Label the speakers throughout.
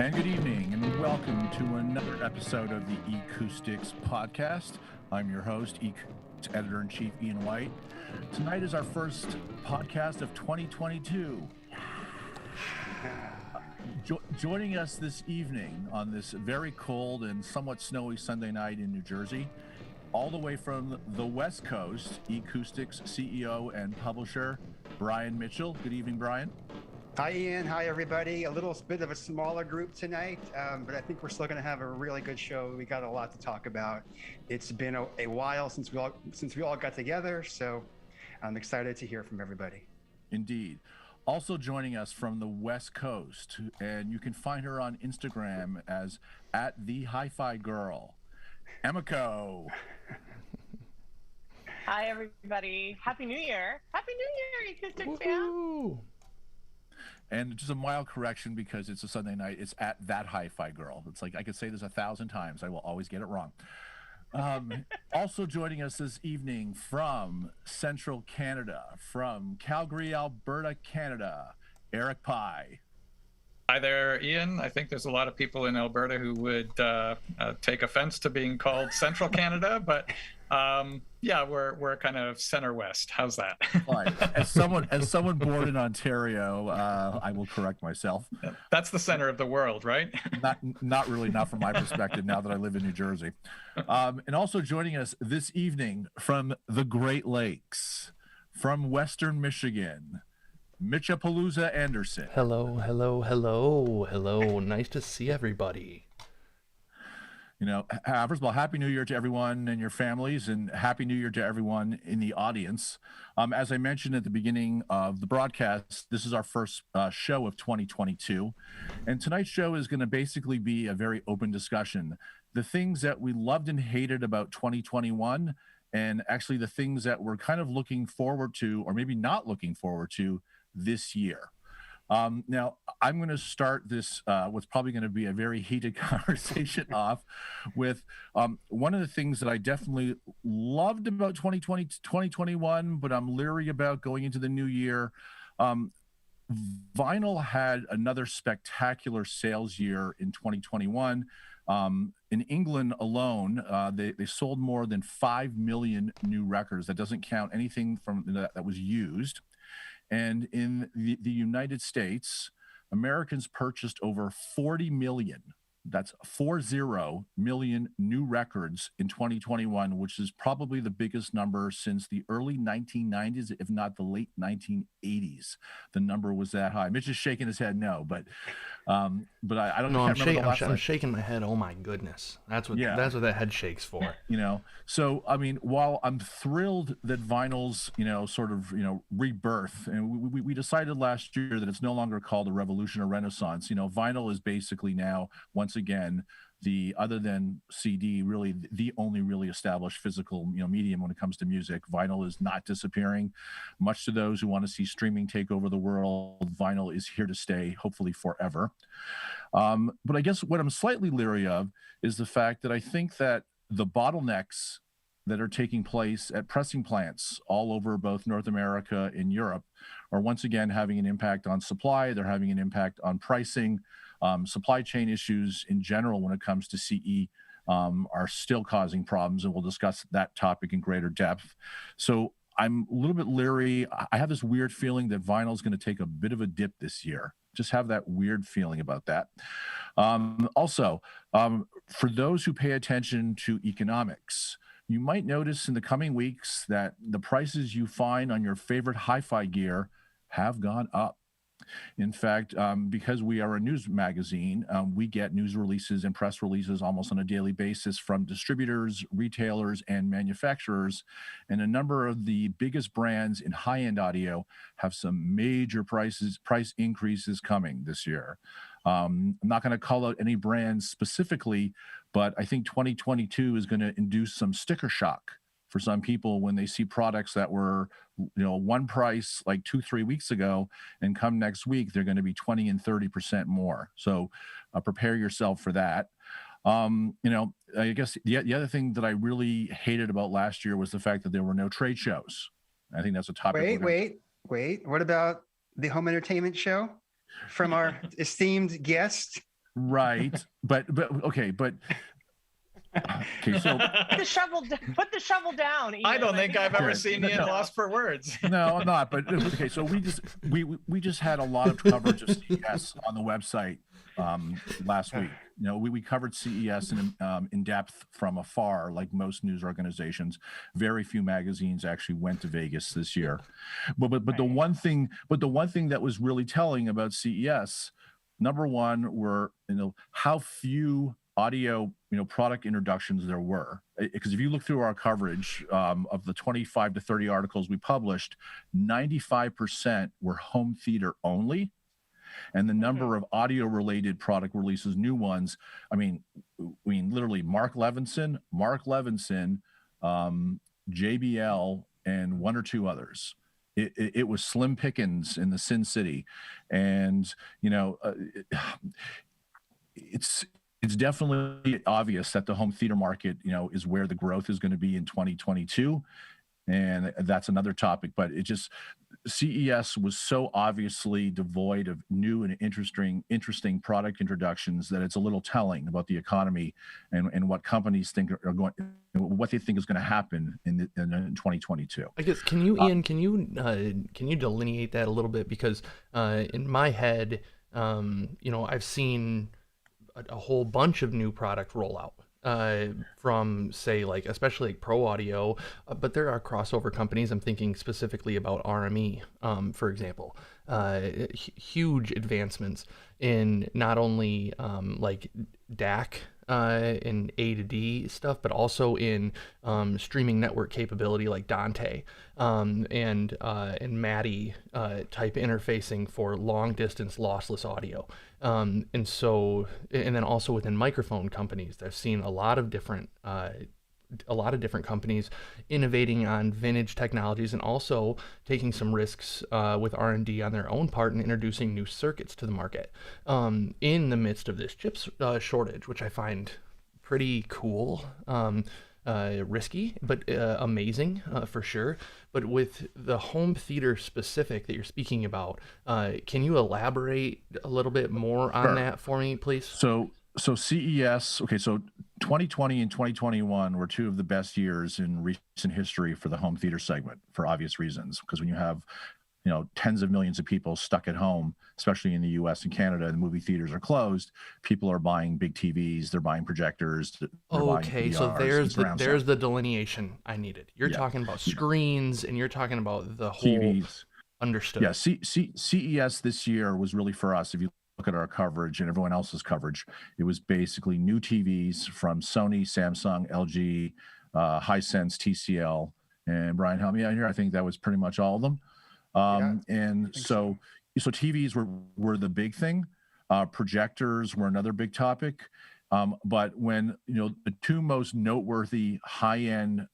Speaker 1: And good evening, and welcome to another episode of the Acoustics podcast. I'm your host, Editor-in-Chief Ian White. Tonight is our first podcast of 2022. Joining us this evening on this very cold and somewhat snowy Sunday night in New Jersey, all the way from the West Coast, Acoustics CEO and publisher, Brian Mitchell. Good evening, Brian.
Speaker 2: Hi, Ian. Hi, everybody. A little bit of a smaller group tonight, but I think we're still going to have a really good show. We got a lot to talk about. It's been a while since we all got together, so I'm excited to hear from everybody.
Speaker 1: Indeed. Also joining us from the West Coast, and you can find her on Instagram as @the-hifi-girl, Emiko.
Speaker 3: Hi, everybody. Happy New Year. Happy New Year, Acoustics fans.
Speaker 1: And just a mild correction because it's a Sunday night. It's @that-hi-fi-girl. It's like I could say this 1,000 times. I will always get it wrong. Also joining us this evening from Central Canada, from Calgary, Alberta, Canada, Eric Pye.
Speaker 4: Hi there, Ian. I think there's a lot of people in Alberta who would take offense to being called Central Canada, but yeah, we're kind of center west. How's that?
Speaker 1: Right. As someone born in Ontario, I will correct myself.
Speaker 4: That's the center of the world, right?
Speaker 1: Not really, not from my perspective. Now that I live in New Jersey, and also joining us this evening from the Great Lakes, from Western Michigan, Mitchapalooza Anderson.
Speaker 5: Hello. Nice to see everybody.
Speaker 1: You know, first of all, Happy New Year to everyone and your families, and Happy New Year to everyone in the audience. As I mentioned at the beginning of the broadcast, this is our first show of 2022. And tonight's show is going to basically be a very open discussion. The things that we loved and hated about 2021, and actually the things that we're kind of looking forward to, or maybe not looking forward to this year. Now, I'm going to start this, what's probably going to be a very heated conversation off with one of the things that I definitely loved about 2021, but I'm leery about going into the new year. Vinyl had another spectacular sales year in 2021. In England alone, they sold more than 5 million new records. That doesn't count anything from that was used. And in the United States, Americans purchased over 40 million. That's 40 million new records in 2021, which is probably the biggest number since the early 1990s, if not the late 1980s. The number was that high. Mitch is shaking his head no, but I don't know.
Speaker 5: I'm shaking my head. Oh my goodness, that's what that head shakes for.
Speaker 1: You know, so I mean, while I'm thrilled that vinyl's sort of rebirth, and we decided last year that it's no longer called a revolution or renaissance. Vinyl is basically now once again other than CD, really the only really established physical medium when it comes to music. Vinyl is not disappearing. Much to those who want to see streaming take over the world, vinyl is here to stay, hopefully forever. But I guess what I'm slightly leery of is the fact that I think that the bottlenecks that are taking place at pressing plants all over both North America and Europe are once again having an impact on supply. They're having an impact on pricing. Supply chain issues in general when it comes to CE are still causing problems, and we'll discuss that topic in greater depth. So I'm a little bit leery. I have this weird feeling that vinyl is going to take a bit of a dip this year. Just have that weird feeling about that. Also, for those who pay attention to economics, you might notice in the coming weeks that the prices you find on your favorite hi-fi gear have gone up. In fact, because we are a news magazine, we get news releases and press releases almost on a daily basis from distributors, retailers, and manufacturers. And a number of the biggest brands in high-end audio have some major price increases coming this year. I'm not going to call out any brands specifically, but I think 2022 is going to induce some sticker shock for some people when they see products that were one price like 2-3 weeks ago, and come next week they're going to be 20 and 30% more. So prepare yourself for that. I guess the other thing that I really hated about last year was the fact that there were no trade shows. I think that's a topic.
Speaker 2: Wait. What about the home entertainment show from our esteemed guest?
Speaker 1: Right. But okay, okay, so
Speaker 3: Put the shovel down. Ian.
Speaker 4: I don't think I've ever
Speaker 1: Okay.
Speaker 4: seen Ian lost for words.
Speaker 1: No, I'm not. But okay, so we just had a lot of coverage of CES on the website last week. You know, we covered CES in depth from afar, like most news organizations. Very few magazines actually went to Vegas this year. But the one thing that was really telling about CES, number one, were how few audio product introductions there were. Because if you look through our coverage of the 25 to 30 articles we published, 95% were home theater only. And the number of audio related product releases, new ones, I mean literally Mark Levinson, JBL, and one or two others. It was slim pickings in the Sin City. And it's definitely obvious that the home theater market, is where the growth is going to be in 2022. And that's another topic, but CES was so obviously devoid of new and interesting product introductions that it's a little telling about the economy and what companies think what they think is going to happen in 2022.
Speaker 5: I guess, Ian, can you delineate that a little bit? Because in my head, I've seen a whole bunch of new product rollout from, say, especially pro audio, but there are crossover companies. I'm thinking specifically about RME, for example. Huge advancements in not only DAC and A to D stuff, but also in streaming network capability like Dante and MADI type interfacing for long distance lossless audio. And then also within microphone companies, I've seen a lot of different companies innovating on vintage technologies and also taking some risks with R&D on their own part and introducing new circuits to the market in the midst of this chip shortage, which I find pretty cool. Risky, but amazing for sure. But with the home theater specific that you're speaking about, can you elaborate a little bit more on that for me, please?
Speaker 1: So CES, okay, so 2020 and 2021 were two of the best years in recent history for the home theater segment for obvious reasons. Because when you have tens of millions of people stuck at home, especially in the US and Canada, and the movie theaters are closed, people are buying big TVs, they're buying projectors.
Speaker 5: Okay, so there's the delineation I needed. You're talking about screens and you're talking about the whole
Speaker 1: TVs.
Speaker 5: Understood.
Speaker 1: Yeah, CES this year was really for us. If you look at our coverage and everyone else's coverage, it was basically new TVs from Sony, Samsung, LG, Hisense, TCL, and Brian, help me out here. I think that was pretty much all of them. So TVs were the big thing. Projectors were another big topic. But when the two most noteworthy high-end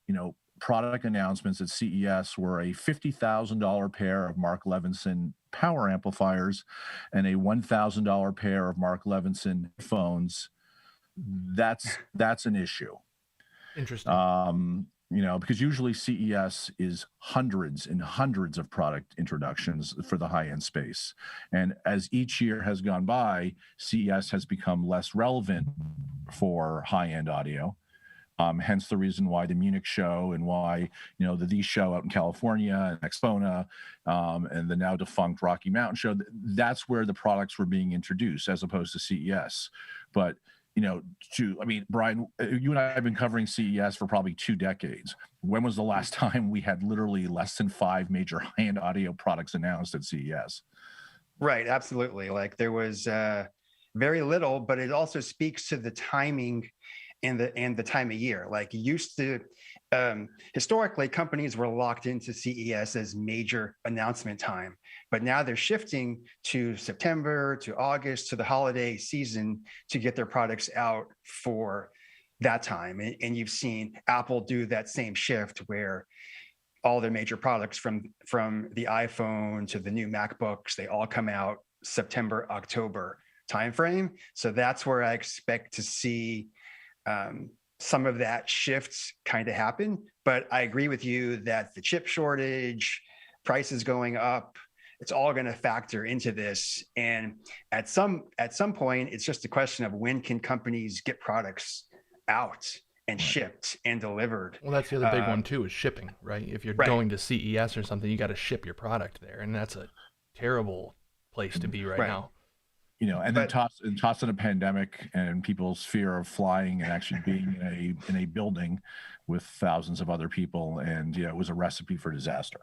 Speaker 1: product announcements at CES were a $50,000 pair of Mark Levinson power amplifiers and a $1,000 pair of Mark Levinson phones, that's an issue.
Speaker 5: Interesting.
Speaker 1: Because usually CES is hundreds and hundreds of product introductions for the high-end space. And as each year has gone by, CES has become less relevant for high-end audio. Hence the reason why the Munich show and why, the show out in California and Expona and the now defunct Rocky Mountain show, that's where the products were being introduced as opposed to CES. But Brian, you and I have been covering CES for probably 2 decades. When was the last time we had literally less than 5 major high-end audio products announced at CES?
Speaker 2: Right, absolutely. There was very little, but it also speaks to the timing and the time of year. Historically, companies were locked into CES as major announcement time, but now they're shifting to September, to August, to the holiday season to get their products out for that time. And you've seen Apple do that same shift where all their major products from the iPhone to the new MacBooks, they all come out September, October timeframe. So that's where I expect to see some of that shifts kind of happen. But I agree with you that the chip shortage, prices going up, it's all going to factor into this. And at some point, it's just a question of when can companies get products out and shipped and delivered.
Speaker 5: Well, that's the other big one too, is shipping, right? If you're going to CES or something, you got to ship your product there, and that's a terrible place to be right now.
Speaker 1: You know, and then toss in a pandemic and people's fear of flying and actually being in a building with thousands of other people, and it was a recipe for disaster.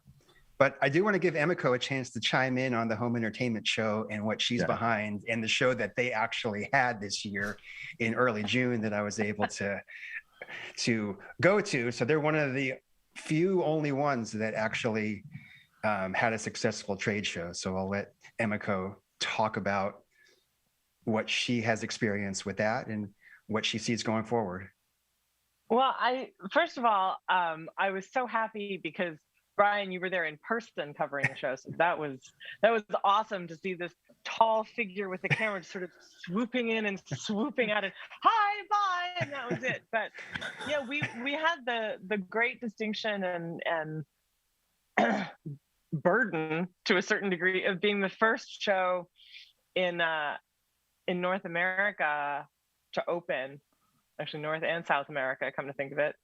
Speaker 2: But I do want to give Emiko a chance to chime in on the home entertainment show and what she's behind, and the show that they actually had this year in early June that I was able to go to. So they're one of the few only ones that actually had a successful trade show. So I'll let Emiko talk about what she has experienced with that and what she sees going forward.
Speaker 3: Well, first of all, I was so happy because Brian, you were there in person covering the show, so that was awesome to see this tall figure with the camera sort of swooping in and swooping out, and hi, bye, and that was it. But yeah, we had the great distinction and burden to a certain degree of being the first show in North America to open, actually North and South America, come to think of it.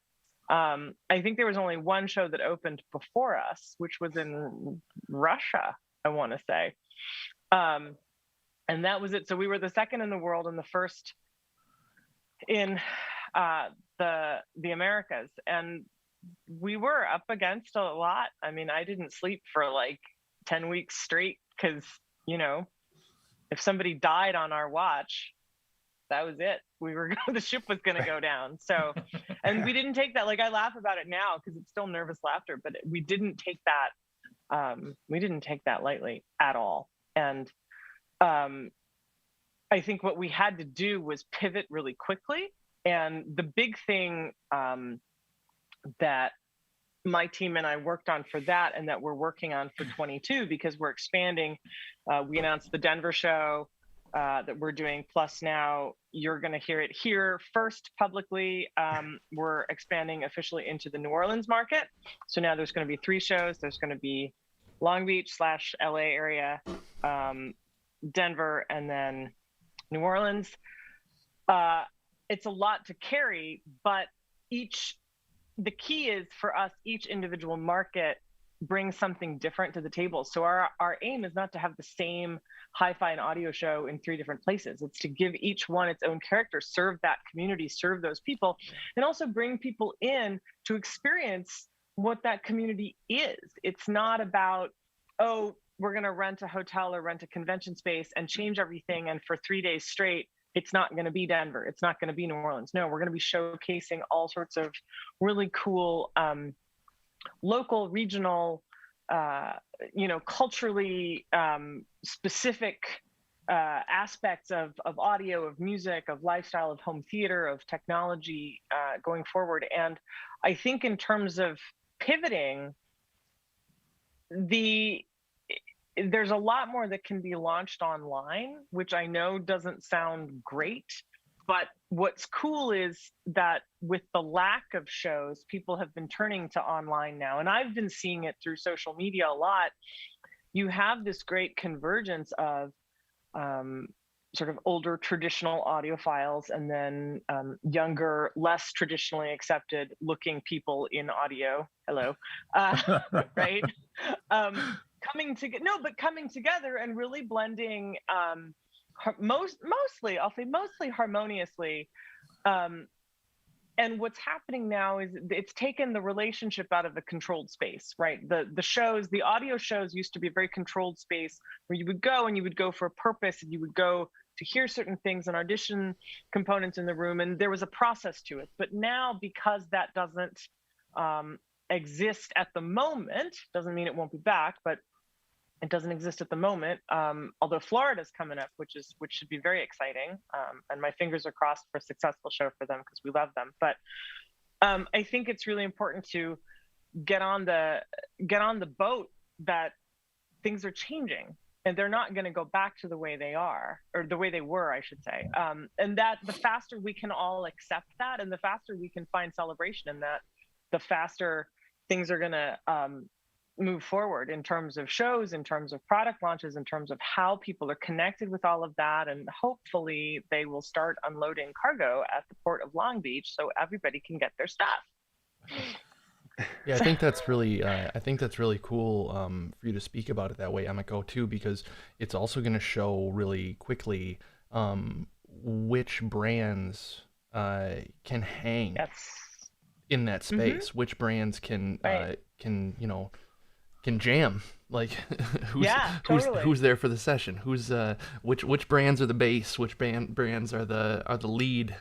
Speaker 3: I think there was only one show that opened before us, which was in Russia, I want to say. And that was it. So we were the second in the world and the first in the Americas. And we were up against a lot. I mean, I didn't sleep for like 10 weeks straight because, if somebody died on our watch, that was it. The ship was going to go down. So, and we didn't take that, like, I laugh about it now because it's still nervous laughter, but we didn't take that lightly at all. And I think what we had to do was pivot really quickly. And the big thing that my team and I worked on for that, and that we're working on for 22, because we're expanding, we announced the Denver show that we're doing. Plus now you're going to hear it here first publicly. We're expanding officially into the New Orleans market. So now there's going to be 3 shows. There's going to be Long Beach / LA area, Denver, and then New Orleans. It's a lot to carry, but the key is for us, each individual market brings something different to the table. So our aim is not to have the same hi-fi and audio show in 3 different places. It's to give each one its own character, serve that community, serve those people, and also bring people in to experience what that community is. It's not about, oh, we're going to rent a hotel or rent a convention space and change everything, and for 3 days straight, it's not going to be Denver. It's not going to be New Orleans. No, we're going to be showcasing all sorts of really cool local, regional, culturally specific aspects of audio, of music, of lifestyle, of home theater, of technology going forward. And I think in terms of pivoting, there's a lot more that can be launched online, which I know doesn't sound great. But what's cool is that with the lack of shows, people have been turning to online now. And I've been seeing it through social media a lot. You have this great convergence of sort of older traditional audiophiles and then younger, less traditionally accepted looking people in audio. Hello. Right? Coming together and really blending mostly harmoniously. And what's happening now is it's taken the relationship out of the controlled space, right? The audio shows used to be a very controlled space where you would go and you would go for a purpose, and you would go to hear certain things and audition components in the room, and there was a process to it. But now, because that doesn't exist at the moment, doesn't mean it won't be back, but it doesn't exist at the moment. Although Florida's coming up, which should be very exciting, and my fingers are crossed for a successful show for them because we love them. But I think it's really important to get on the boat that things are changing, and they're not going to go back to the way they are, or the way they were, I should say. And that the faster we can all accept that, and the faster we can find celebration in that, the faster things are going to move forward in terms of shows, in terms of product launches, in terms of how people are connected with all of that. And hopefully they will start unloading cargo at the port of Long Beach so everybody can get their stuff.
Speaker 5: Yeah, I think that's really cool for you to speak about it that way, Emiko, too, because it's also going to show really quickly which brands can hang
Speaker 3: Yes.
Speaker 5: in that space, which brands can
Speaker 3: Right.
Speaker 5: can jam, like
Speaker 3: Yeah, totally.
Speaker 5: who's there for the session, who's which brands are the bass, which brands are the lead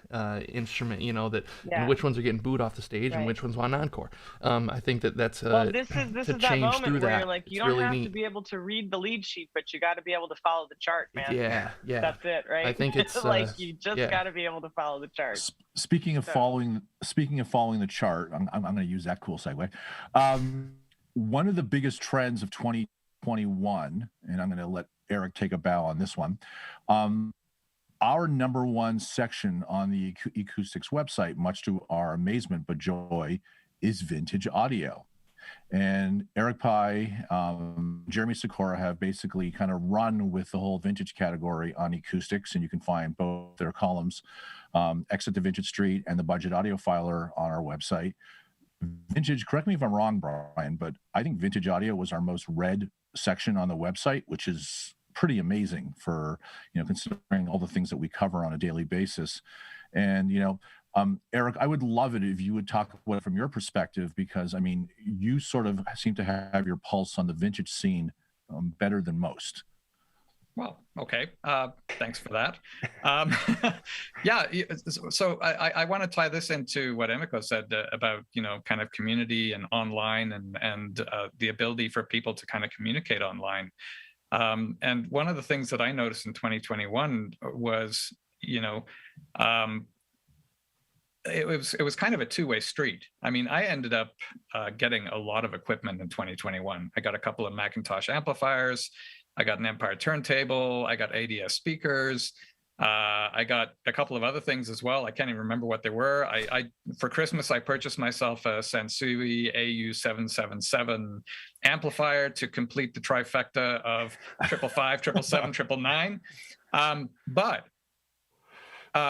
Speaker 5: instrument, that, and
Speaker 3: Yeah.
Speaker 5: which ones are getting booed off the stage and
Speaker 3: Right.
Speaker 5: which ones want encore. I think that's
Speaker 3: Well, this
Speaker 5: to
Speaker 3: is that
Speaker 5: change
Speaker 3: moment
Speaker 5: through
Speaker 3: where
Speaker 5: that.
Speaker 3: you're like, you
Speaker 5: It's
Speaker 3: don't
Speaker 5: really
Speaker 3: have to
Speaker 5: neat.
Speaker 3: be able to read the lead sheet, but you got to be able to follow the chart, man.
Speaker 5: Yeah,
Speaker 3: That's it, right?
Speaker 5: I think it's
Speaker 3: like you just
Speaker 5: yeah.
Speaker 3: got to be able to follow the chart.
Speaker 1: Speaking of
Speaker 3: So-
Speaker 1: following the chart, I'm going to use that cool segue. One of the biggest trends of 2021, and I'm going to let Eric take a bow on this one. Our number one section on the Acoustics website, much to our amazement but joy, is vintage audio. And Eric Pye, Jeremy Sikora have basically kind of run with the whole vintage category on Acoustics, and you can find both their columns, Exit to Vintage Street and the Budget Audio Filer on our website. Vintage, correct me if I'm wrong, Brian, but I think vintage audio was our most read section on the website, which is pretty amazing for, considering all the things that we cover on a daily basis. And, Eric, I would love it if you would talk about it from your perspective, because, I mean, you sort of seem to have your pulse on the vintage scene better than most.
Speaker 4: Well, okay. Thanks for that. Yeah. So I want to tie this into what Emiko said about, kind of community and online and the ability for people to kind of communicate online. And one of the things that I noticed in 2021 was, it was kind of a two-way street. I mean, I ended up getting a lot of equipment in 2021. I got a couple of Macintosh amplifiers. I got an Empire turntable. I got ADS speakers. I got a couple of other things as well. I can't even remember what they were. For Christmas, I purchased myself a Sansui AU777 amplifier to complete the trifecta of 555, 777, 999. But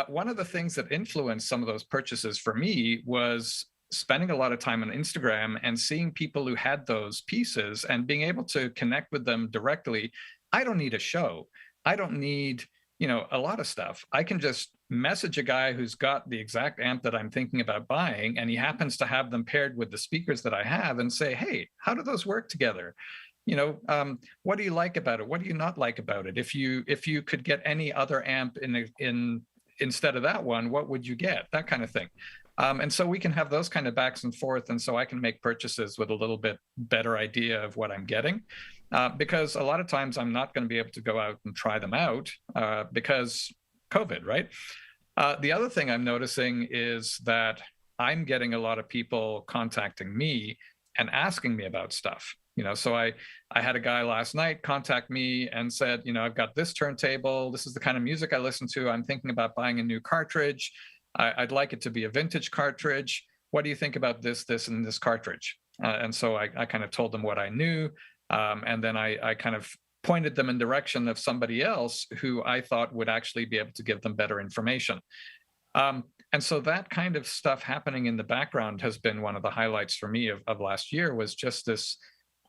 Speaker 4: one of the things that influenced some of those purchases for me was spending a lot of time on Instagram and seeing people who had those pieces and being able to connect with them directly. I don't need a show. I don't need, a lot of stuff. I can just message a guy who's got the exact amp that I'm thinking about buying, and he happens to have them paired with the speakers that I have, and say, hey, how do those work together? What do you like about it? What do you not like about it? If you could get any other amp in instead of that one, what would you get? That kind of thing. And so we can have those kind of backs and forth. And so I can make purchases with a little bit better idea of what I'm getting. Because a lot of times I'm not going to be able to go out and try them out because COVID, right? The other thing I'm noticing is that I'm getting a lot of people contacting me and asking me about stuff. So I had a guy last night contact me and said, I've got this turntable. This is the kind of music I listen to. I'm thinking about buying a new cartridge. I'd like it to be a vintage cartridge. What do you think about this, and this cartridge? And so I kind of told them what I knew. And then I kind of pointed them in direction of somebody else who I thought would actually be able to give them better information. And so that kind of stuff happening in the background has been one of the highlights for me of last year, was just this.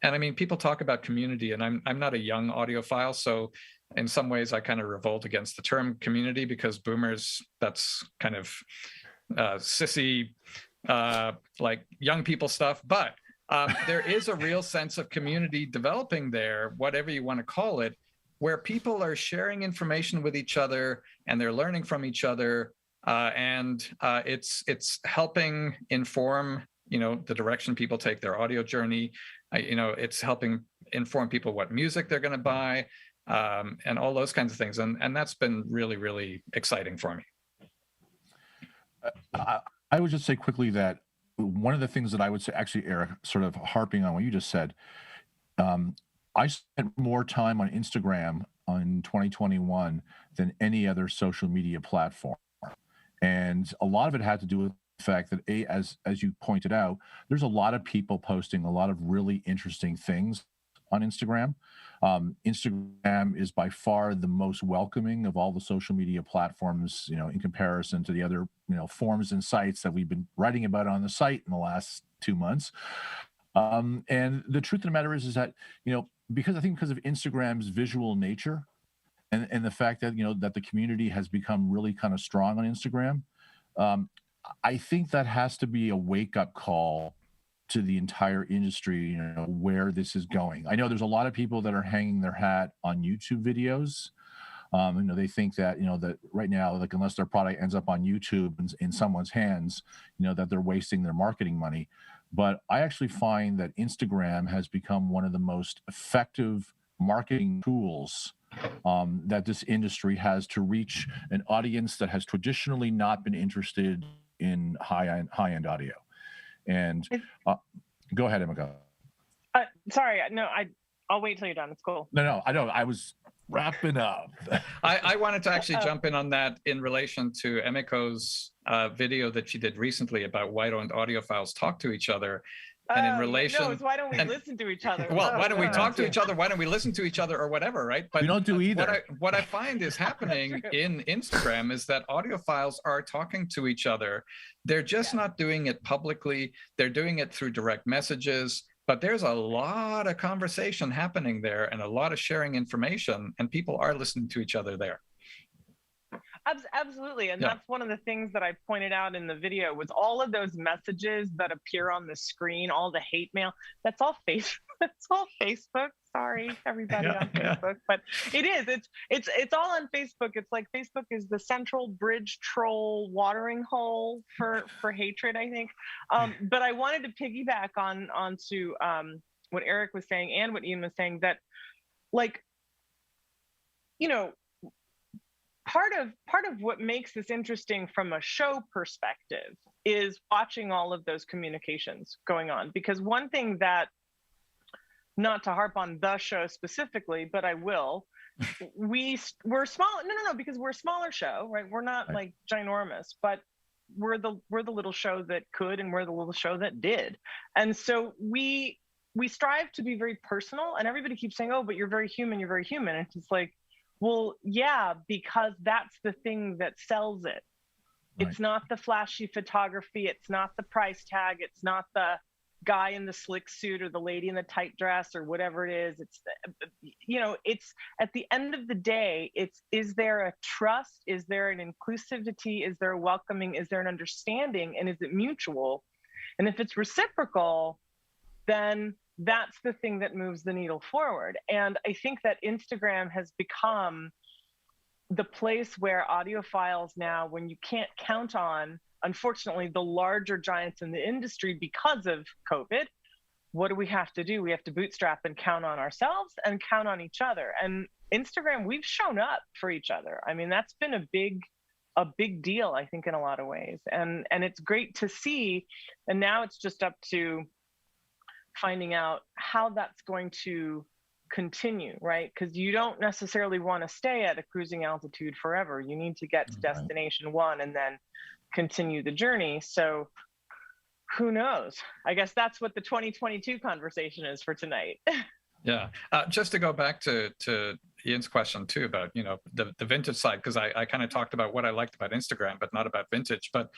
Speaker 4: And I mean, people talk about community, and I'm not a young audiophile, so in some ways I kind of revolt against the term community, because boomers, that's kind of sissy, like young people stuff. But there is a real sense of community developing there, whatever you want to call it, where people are sharing information with each other and they're learning from each other, and it's helping inform the direction people take their audio journey. It's helping inform people what music they're going to buy, and all those kinds of things. And that's been really, really exciting for me.
Speaker 1: I would just say quickly that one of the things that I would say, actually, Eric, sort of harping on what you just said, I spent more time on Instagram in 2021 than any other social media platform. And a lot of it had to do with fact that as you pointed out, there's a lot of people posting a lot of really interesting things on Instagram. Instagram is by far the most welcoming of all the social media platforms, in comparison to the other, forums and sites that we've been writing about on the site in the last 2 months. And the truth of the matter is that, because of Instagram's visual nature and the fact that, that the community has become really kind of strong on Instagram, I think that has to be a wake-up call to the entire industry, where this is going. I know there's a lot of people that are hanging their hat on YouTube videos. They think that, that right now, like, unless their product ends up on YouTube in someone's hands, that they're wasting their marketing money. But I actually find that Instagram has become one of the most effective marketing tools that this industry has to reach an audience that has traditionally not been interested in high-end audio. And go ahead, Emma.
Speaker 3: Sorry, no, I'll wait till you're done. It's cool.
Speaker 1: No, I don't. I was wrapping up.
Speaker 4: I wanted to actually jump in on that in relation to Emiko's video that she did recently about why don't audiophiles talk to each other. And in relation,
Speaker 3: no, it's why don't we listen to each other?
Speaker 4: Well, why don't we talk to each other? Why don't we listen to each other, or whatever, right? But
Speaker 1: we don't do either.
Speaker 4: What I find is happening in Instagram is that audiophiles are talking to each other. They're just not doing it publicly. They're doing it through direct messages. But there's a lot of conversation happening there and a lot of sharing information, and people are listening to each other there.
Speaker 3: Absolutely. And that's one of the things that I pointed out in the video was all of those messages that appear on the screen, all the hate mail, that's all Facebook. It's all Facebook. Sorry, everybody on Facebook, but it is. It's all on Facebook. It's like Facebook is the central bridge troll watering hole for hatred, I think. But I wanted to piggyback onto what Eric was saying and what Ian was saying, that, like, part of what makes this interesting from a show perspective is watching all of those communications going on. Because one thing that, not to harp on the show specifically, but I will, we're small. No, because we're a smaller show, right? We're not like ginormous, but we're the little show that could, and we're the little show that did. And so we strive to be very personal, and everybody keeps saying, oh, but you're very human, you're very human. And it's like, well, yeah, because that's the thing that sells it. Right. It's not the flashy photography. It's not the price tag. It's not the guy in the slick suit or the lady in the tight dress or whatever it is. It's, it's at the end of the day, is there a trust? Is there an inclusivity? Is there a welcoming? Is there an understanding? And is it mutual? And if it's reciprocal, then that's the thing that moves the needle forward. And I think that Instagram has become the place where audiophiles now, when you can't count on, unfortunately, the larger giants in the industry because of COVID, what do we have to do? We have to bootstrap and count on ourselves and count on each other. And Instagram, we've shown up for each other. I mean, that's been a big deal, I think, in a lot of ways. And it's great to see. And now it's just up to finding out how that's going to continue, right? Because you don't necessarily want to stay at a cruising altitude forever. You need to get to destination one and then continue the journey. So who knows? I guess that's what the 2022 conversation is for tonight.
Speaker 4: Yeah. Just to go back to Ian's question too about, the vintage side, because I kind of talked about what I liked about Instagram, but not about vintage. But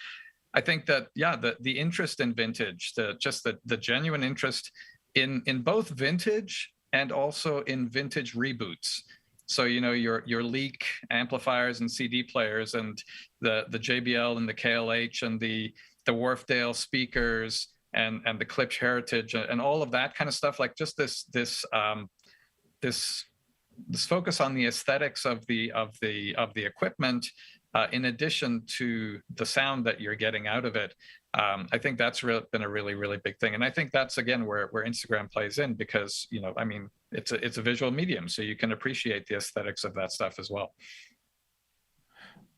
Speaker 4: I think that, the interest in vintage, the genuine interest in both vintage and also in vintage reboots. So, your Leak amplifiers and CD players and the JBL and the KLH and the Wharfdale speakers and the Klipsch Heritage and all of that kind of stuff, like just this focus on the aesthetics of the equipment, in addition to the sound that you're getting out of it. I think that's been a really, really big thing. And I think that's, again, where Instagram plays in, because, it's a visual medium, so you can appreciate the aesthetics of that stuff as well.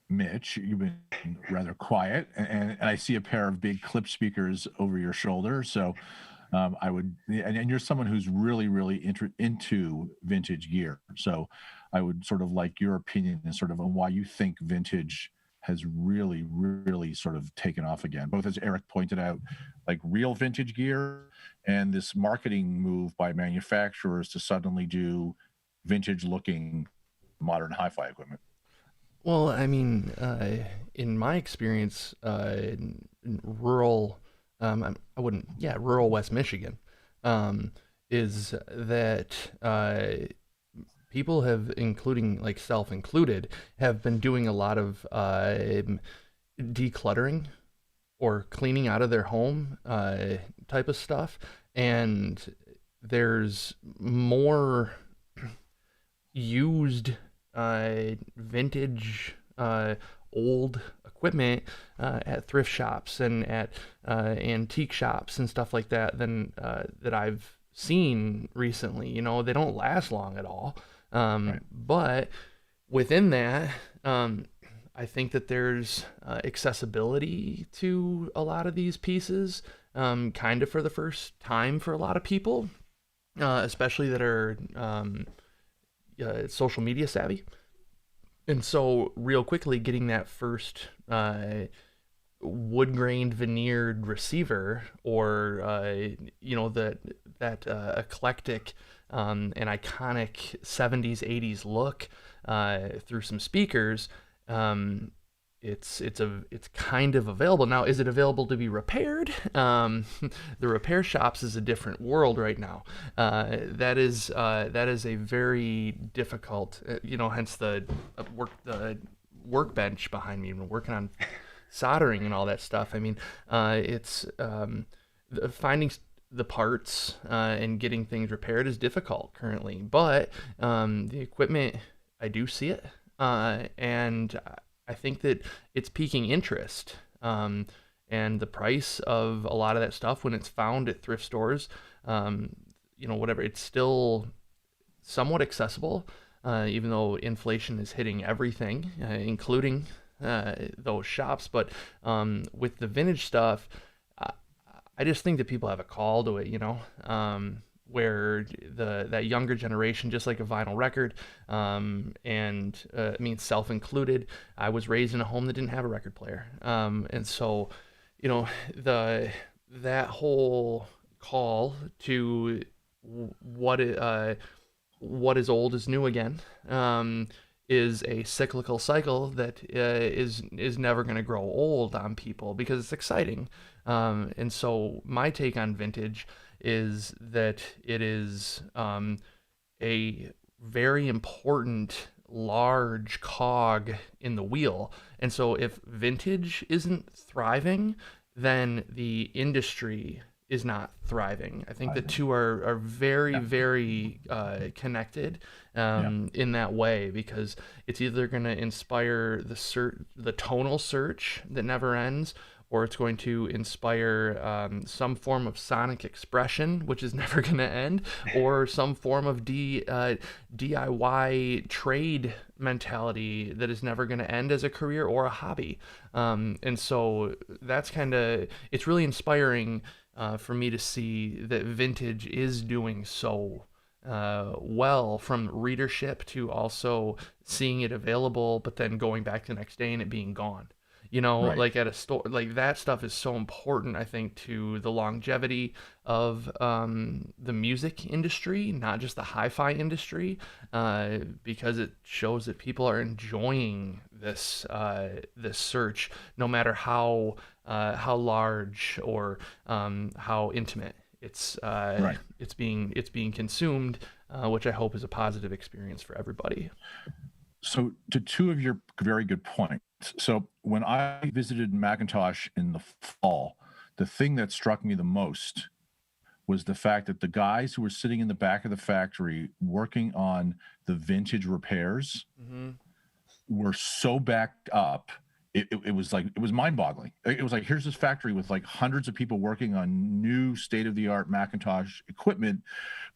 Speaker 1: Mitch, you've been rather quiet, and I see a pair of big Klipsch speakers over your shoulder. So and you're someone who's really, really into vintage gear. So I would sort of like your opinion and sort of on why you think vintage has really sort of taken off again, both as Eric pointed out, like real vintage gear, and this marketing move by manufacturers to suddenly do vintage looking modern hi-fi equipment.
Speaker 5: Well, I mean, in my experience, in rural, I wouldn't, yeah, rural West Michigan, um, is that people have, including like self included, have been doing a lot of decluttering or cleaning out of their home type of stuff. And there's more used vintage old equipment at thrift shops and at antique shops and stuff like that than that I've seen recently. You know, they don't last long at all.
Speaker 1: Right.
Speaker 5: But within that, I think that there's accessibility to a lot of these pieces, kind of for the first time for a lot of people, especially that are social media savvy. And so, real quickly, getting that first wood grained veneered receiver, or that eclectic and iconic 70s 80s look through some speakers, it's kind of available now. Is it available to be repaired? The repair shops is a different world right now. That is a very difficult, hence the workbench behind me. We're working on soldering and all that stuff. I mean, it's finding the parts and getting things repaired is difficult currently, but the equipment, I do see it, and I think that it's piquing interest. And the price of a lot of that stuff when it's found at thrift stores, whatever, it's still somewhat accessible, even though inflation is hitting everything, including those shops. But with the vintage stuff, I just think that people have a call to it, where that younger generation, just like a vinyl record, self included. I was raised in a home that didn't have a record player, and so, that whole call to what is old is new again, is a cyclical cycle that is never going to grow old on people because it's exciting. And so my take on vintage is that it is a very important large cog in the wheel. And so if vintage isn't thriving, then the industry is not thriving. I think the two are very connected in that way, because it's either going to inspire the tonal search that never ends, or it's going to inspire some form of sonic expression, which is never going to end, or some form of DIY trade mentality that is never going to end as a career or a hobby. And so that's it's really inspiring for me to see that vintage is doing so well, from readership to also seeing it available, but then going back the next day and it being gone.
Speaker 1: Right.
Speaker 5: Like at a store, like that stuff is so important, I think, to the longevity of the music industry, not just the hi-fi industry, because it shows that people are enjoying this search, no matter how large or how intimate it's being consumed, which I hope is a positive experience for everybody.
Speaker 1: So, to two of your very good points. So, when I visited Macintosh in the fall, the thing that struck me the most was the fact that the guys who were sitting in the back of the factory working on the vintage repairs were so backed up. It was mind-boggling. It was like, here's this factory with like hundreds of people working on new state-of-the-art Macintosh equipment,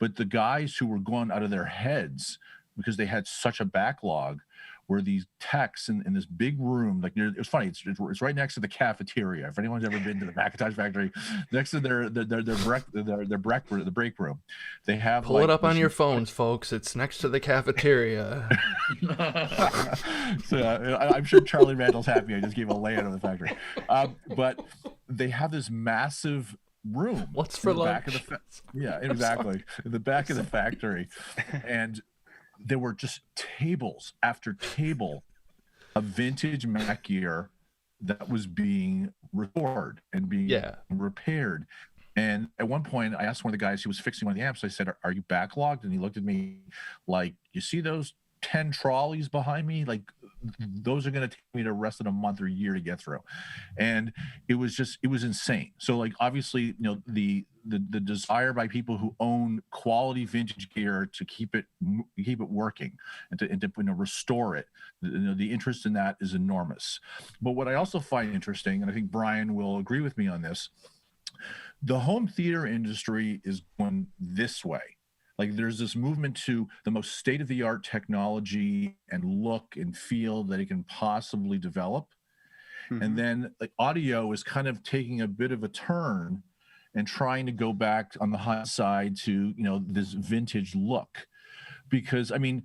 Speaker 1: but the guys who were going out of their heads because they had such a backlog where these techs in this big room, like it was funny. It's right next to the cafeteria. If anyone's ever been to the Macintosh factory, next to the break room, they have
Speaker 5: Pull
Speaker 1: like
Speaker 5: it up on
Speaker 1: this
Speaker 5: your phones, folks. It's next to the cafeteria.
Speaker 1: So I'm sure Charlie Randall's happy I just gave a layout of the factory. But they have this massive room.
Speaker 5: What's for lunch?
Speaker 1: Back of the yeah, exactly. In the back of the factory. And there were just tables after table of vintage Mac gear that was being restored and being repaired. And at one point, I asked one of the guys who was fixing one of the amps, I said, are you backlogged? And he looked at me like, you see those 10 trolleys behind me? Like, those are going to take me the rest of the month or year to get through. And it was insane. So like, obviously, you know, the desire by people who own quality vintage gear to keep it working and to you know, restore it, the interest in that is enormous. But what I also find interesting, and I think Brian will agree with me on this, the home theater industry is going this way. Like, there's this movement to the most state-of-the-art technology and look and feel that it can possibly develop. Mm-hmm. And then like, audio is kind of taking a bit of a turn and trying to go back on the high side to, you know, this vintage look. Because, I mean,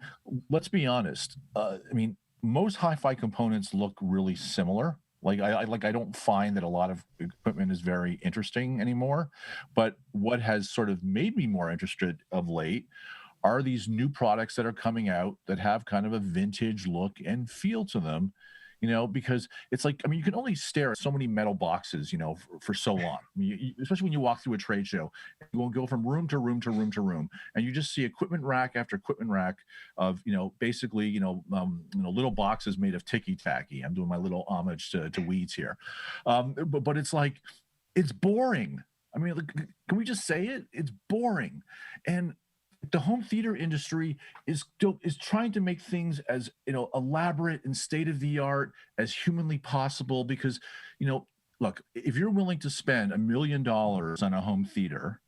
Speaker 1: let's be honest. I mean, most hi-fi components look really similar. Like I don't find that a lot of equipment is very interesting anymore. But what has sort of made me more interested of late are these new products that are coming out that have kind of a vintage look and feel to them, you know, because it's like, I mean, you can only stare at so many metal boxes, you know, for so long. I mean, especially when you walk through a trade show, you will go from room to room to room to room, and you just see equipment rack after equipment rack of, you know, basically, you know, little boxes made of ticky tacky. I'm doing my little homage to Weeds here, but it's like, it's boring. I mean, like, can we just say it? It's boring, and the home theater industry is trying to make things as, you know, elaborate and state of the art as humanly possible, because, you know, look, if you're willing to spend $1 million on a home theater,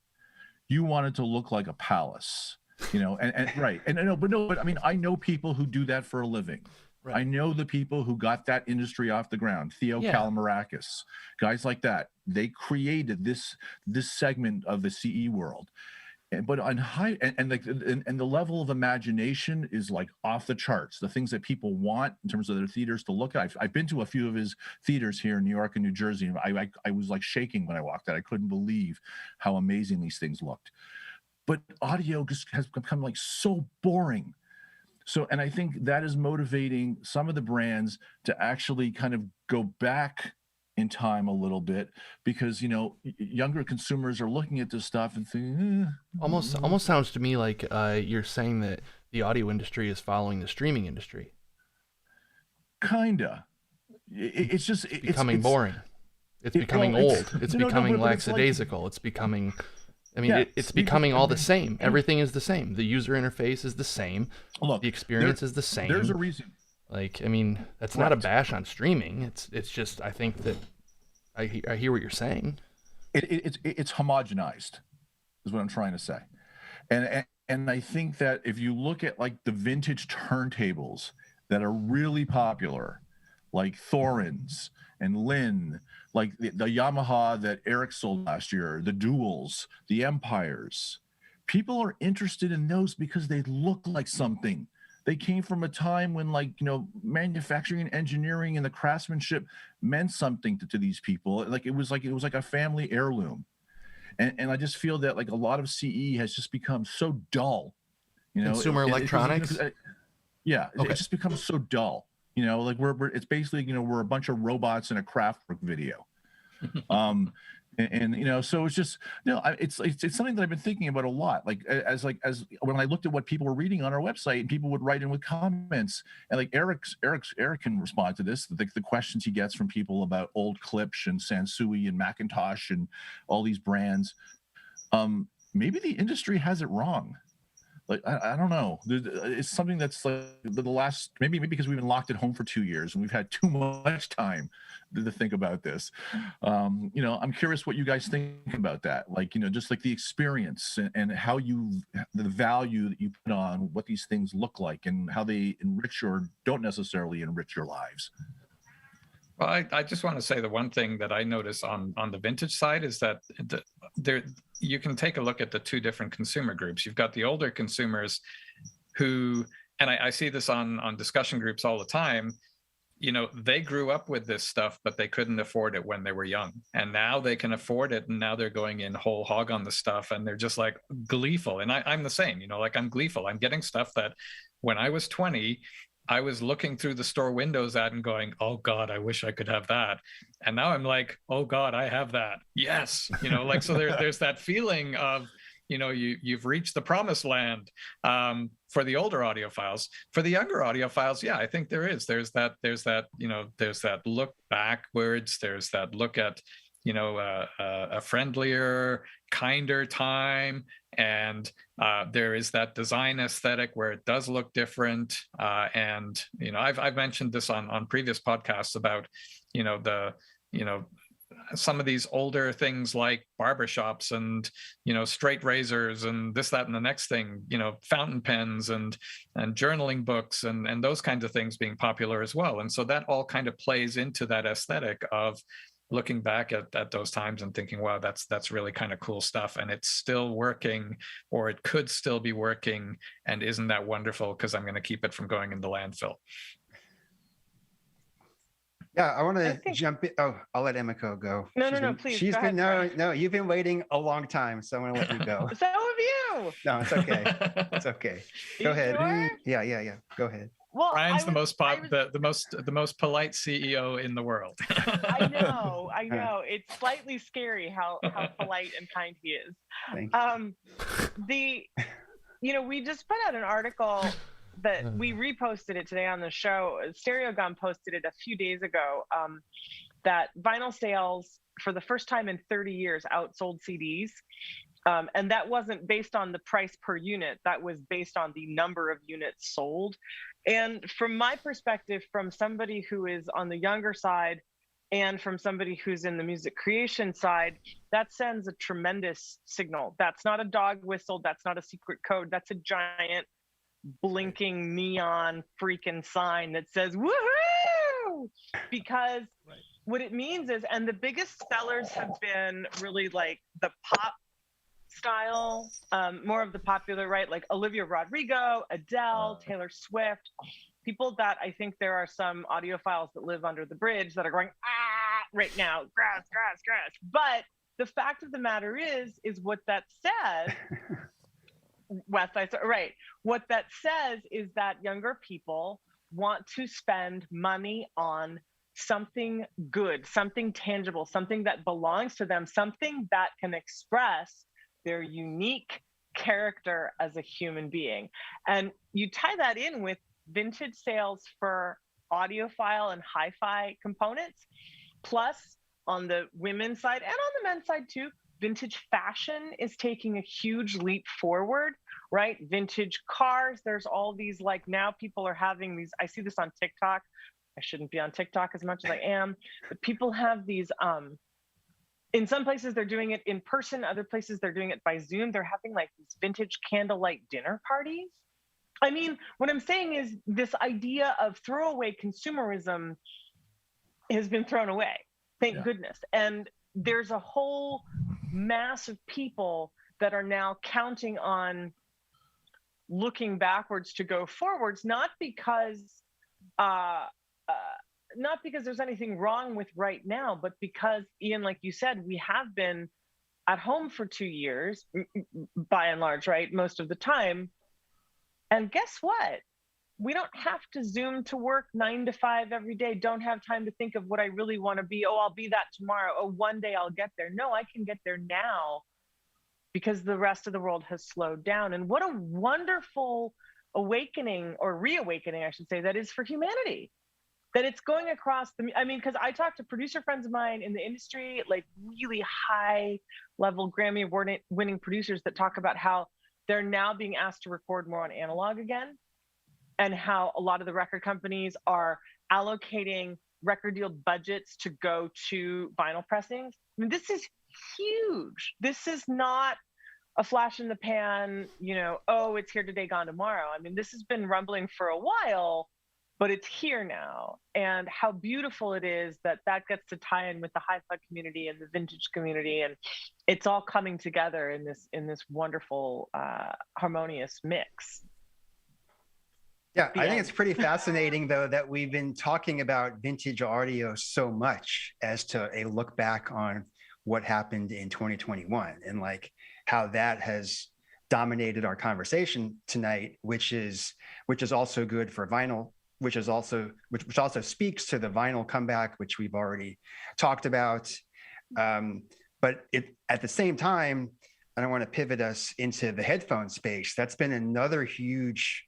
Speaker 1: you want it to look like a palace, you know, and right. And but I mean, I know people who do that for a living. Right. I know the people who got that industry off the ground, Theo Kalamarakis, guys like that. They created this segment of the CE world. But on high and the level of imagination is like off the charts. The things that people want in terms of their theaters to look at. I've been to a few of his theaters here in New York and New Jersey, and I was like shaking when I walked out. I couldn't believe how amazing these things looked. But audio just has become like so boring. So, and I think that is motivating some of the brands to actually kind of go back in time a little bit, because, you know, younger consumers are looking at this stuff and thinking,
Speaker 5: almost sounds to me like you're saying that the audio industry is following the streaming industry.
Speaker 1: Kinda. It's just
Speaker 5: it's becoming boring. It's becoming old. It's becoming lackadaisical. It's becoming, I mean, it's becoming all the same. Everything is the same. The user interface is the same.
Speaker 1: Look,
Speaker 5: the experience is the same.
Speaker 1: There's a reason.
Speaker 5: Like, I mean, that's not a bash on streaming. It's just, I think that I hear what you're saying.
Speaker 1: It's homogenized, is what I'm trying to say, and I think that if you look at like the vintage turntables that are really popular, like Thorins and Lynn, like the Yamaha that Eric sold last year, the Duals, the Empires, people are interested in those because they look like something. They came from a time when, like, you know, manufacturing and engineering and the craftsmanship meant something to these people. Like it was like a family heirloom. And I just feel that like a lot of CE has just become so dull. You know,
Speaker 5: consumer electronics.
Speaker 1: It just becomes so dull. You know, like it's basically, you know, we're a bunch of robots in a Kraftwerk video. And you know, so it's just, you know, it's something that I've been thinking about a lot. Like as when I looked at what people were reading on our website, and people would write in with comments, and like Eric can respond to this. The questions he gets from people about old Klipsch and Sansui and Macintosh and all these brands. Maybe the industry has it wrong. like I don't know. It's something that's like the last maybe because we've been locked at home for 2 years and we've had too much time to think about this. You know, I'm curious what you guys think about that. Like, you know, just like the experience and how the value that you put on what these things look like and how they enrich or don't necessarily enrich your lives.
Speaker 4: Well, I just want to say the one thing that I notice on the vintage side is that there you can take a look at the two different consumer groups. You've got the older consumers who, and I see this on discussion groups all the time, you know, they grew up with this stuff, but they couldn't afford it when they were young. And now they can afford it. And now they're going in whole hog on the stuff. And they're just like gleeful. And I'm the same, you know, like I'm gleeful. I'm getting stuff that when I was 20, I was looking through the store windows at and going, oh God, I wish I could have that. And now I'm like, oh God, I have that. Yes. You know, like, so there's that feeling of, you know, you've reached the promised land for the older audiophiles. For the younger audiophiles, yeah, I think there's that, you know, there's that look backwards. There's that look at, you know, a friendlier, kinder time. And there is that design aesthetic where it does look different. And, you know, I've mentioned this on previous podcasts about, you know, some of these older things like barbershops and, you know, straight razors and this, that, and the next thing, you know, fountain pens and journaling books and those kinds of things being popular as well. And so that all kind of plays into that aesthetic of looking back at those times and thinking, wow, that's really kind of cool stuff. And it's still working, or it could still be working. And isn't that wonderful? Because I'm going to keep it from going in the landfill.
Speaker 2: Yeah, I want to jump in. Oh, I'll let Emiko go.
Speaker 3: No, please.
Speaker 2: She's been no. You've been waiting a long time, so I'm going to let you go.
Speaker 3: So have you.
Speaker 2: No, it's okay. It's okay. Go ahead.
Speaker 3: Sure?
Speaker 2: Yeah. Go ahead.
Speaker 3: Well,
Speaker 4: Brian's the most polite CEO in the world.
Speaker 3: I know. It's slightly scary how polite and kind he is. You know, we just put out an article that we reposted it today on the show. Stereogum posted it a few days ago, that vinyl sales for the first time in 30 years outsold CDs. And that wasn't based on the price per unit. That was based on the number of units sold. And from my perspective, from somebody who is on the younger side and from somebody who's in the music creation side, that sends a tremendous signal. That's not a dog whistle. That's not a secret code. That's a giant blinking neon freaking sign that says, woohoo! Because what it means is, and the biggest sellers have been really like the pop style, more of the popular, right? Like Olivia Rodrigo, Adele, Taylor Swift, people that I think there are some audiophiles that live under the bridge that are going, right now, grass. But the fact of the matter is what that says, West Side, right. What that says is that younger people want to spend money on something good, something tangible, something that belongs to them, something that can express their unique character as a human being. And you tie that in with vintage sales for audiophile and hi-fi components, plus on the women's side and on the men's side too, vintage fashion is taking a huge leap forward, right? Vintage cars, there's all these, like, now people are having these, I see this on TikTok. I shouldn't be on TikTok as much as I am, but people have these, in some places they're doing it in person, other places they're doing it by Zoom. They're having like these vintage candlelight dinner parties. I mean, what I'm saying is this idea of throwaway consumerism has been thrown away. Thank goodness. And there's a whole mass of people that are now counting on looking backwards to go forwards, not because there's anything wrong with right now, but because, Ian, like you said, we have been at home for 2 years, by and large, right? Most of the time. And guess what? We don't have to Zoom to work 9 to 5 every day. Don't have time to think of what I really want to be. Oh, I'll be that tomorrow. Oh, one day I'll get there. No, I can get there now because the rest of the world has slowed down. And what a wonderful awakening, or reawakening, I should say, that is for humanity. That it's going across I mean, because I talk to producer friends of mine in the industry, like really high level Grammy award winning producers that talk about how they're now being asked to record more on analog again, and how a lot of the record companies are allocating record deal budgets to go to vinyl pressings. I mean, this is huge. This is not a flash in the pan, oh, it's here today, gone tomorrow. I mean, this has been rumbling for a while, but it's here now. And how beautiful it is that that gets to tie in with the hi-fi community and the vintage community, and it's all coming together in this wonderful harmonious mix.
Speaker 2: Yeah, I think it's pretty fascinating, though, that we've been talking about vintage audio so much as to a look back on what happened in 2021 and like how that has dominated our conversation tonight, which is also good for vinyl, which also speaks to the vinyl comeback, which we've already talked about. But at the same time, I don't want to pivot us into the headphone space. That's been another huge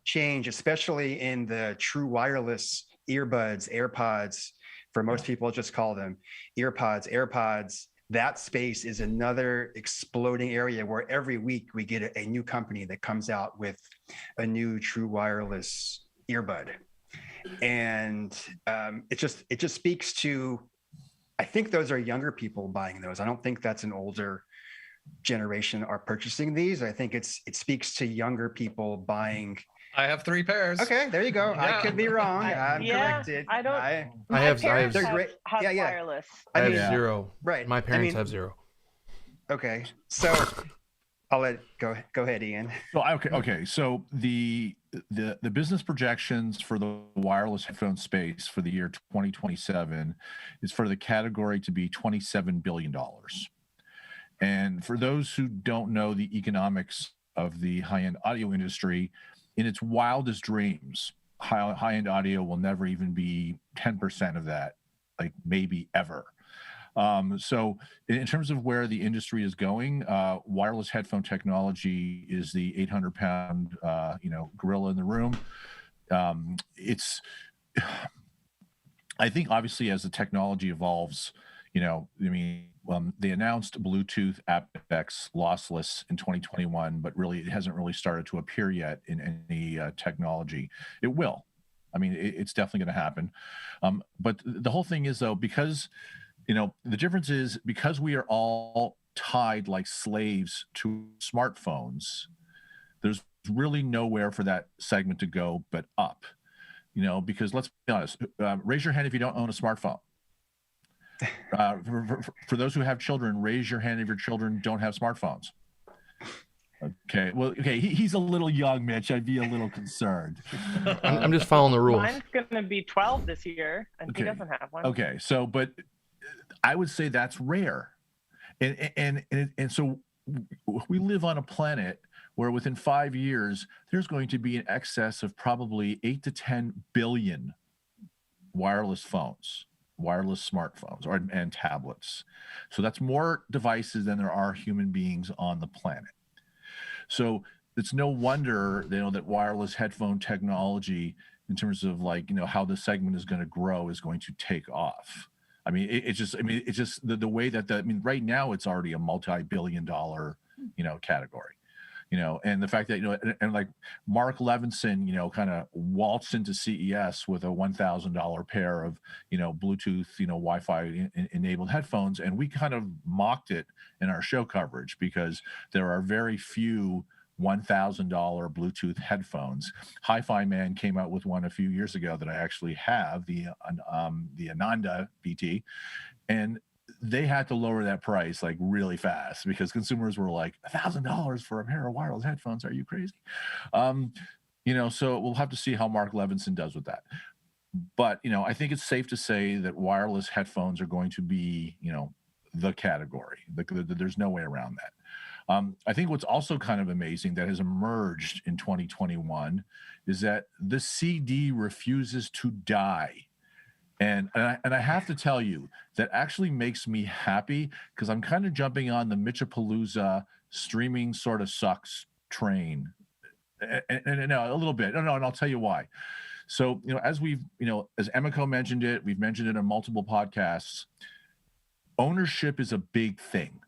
Speaker 2: change, especially in the true wireless earbuds, AirPods. For most people, just call them AirPods. That space is another exploding area where every week we get a new company that comes out with a new true wireless earbud. And it just speaks to, I think those are younger people buying those. I don't think that's an older generation are purchasing these. I think it speaks to younger people buying.
Speaker 4: I have 3 pairs.
Speaker 2: Okay, there you go.
Speaker 4: Yeah.
Speaker 2: I could be wrong. I'm corrected.
Speaker 3: I don't.
Speaker 5: I have
Speaker 2: They're great.
Speaker 3: Have
Speaker 2: Yeah.
Speaker 3: wireless.
Speaker 5: I have
Speaker 2: mean,
Speaker 5: 0.
Speaker 2: Right.
Speaker 5: My parents have 0.
Speaker 2: Okay, so I'll let go ahead, Ian.
Speaker 1: So okay. So the business projections for the wireless headphone space for the year 2027 is for the category to be $27 billion. And for those who don't know the economics of the high-end audio industry, in its wildest dreams, high-end audio will never even be 10% of that, like maybe ever. So in terms of where the industry is going, wireless headphone technology is the 800-pound, gorilla in the room. I think obviously as the technology evolves, they announced Bluetooth aptX lossless in 2021, but really it hasn't really started to appear yet in any technology. It will. I mean, it's definitely going to happen. But the whole thing is, though, because the difference is because we are all tied like slaves to smartphones, there's really nowhere for that segment to go but up, because let's be honest, raise your hand if you don't own a smartphone. For those who have children, raise your hand if your children don't have smartphones. Okay. Well, okay. He's a little young, Mitch. I'd be a little concerned.
Speaker 5: I'm just following the rules.
Speaker 3: Mine's going to be 12 this year, and he doesn't have one.
Speaker 1: Okay. So, but I would say that's rare. And so we live on a planet where within 5 years, there's going to be an excess of probably 8 to 10 billion wireless phones, wireless smartphones and tablets. So that's more devices than there are human beings on the planet. So it's no wonder, that wireless headphone technology in terms of how the segment is going to grow is going to take off. I mean, it's just the way that right now it's already a multi-billion-dollar, category, and the fact that, and like Mark Levinson, kind of waltzed into CES with a $1,000 pair of, Bluetooth, Wi-Fi enabled headphones. And we kind of mocked it in our show coverage because there are very few $1,000 Bluetooth headphones. Hi-Fi Man came out with one a few years ago that I actually have, the Ananda BT, and they had to lower that price like really fast because consumers were like, $1,000 for a pair of wireless headphones? Are you crazy? So we'll have to see how Mark Levinson does with that. But, I think it's safe to say that wireless headphones are going to be, the category. There's no way around that. I think what's also kind of amazing that has emerged in 2021 is that the CD refuses to die. And I have to tell you, that actually makes me happy because I'm kind of jumping on the Mitchapalooza streaming sort of sucks train. And no, a little bit. No, and I'll tell you why. So, as we've, as Emiko mentioned we've mentioned it on multiple podcasts, ownership is a big thing.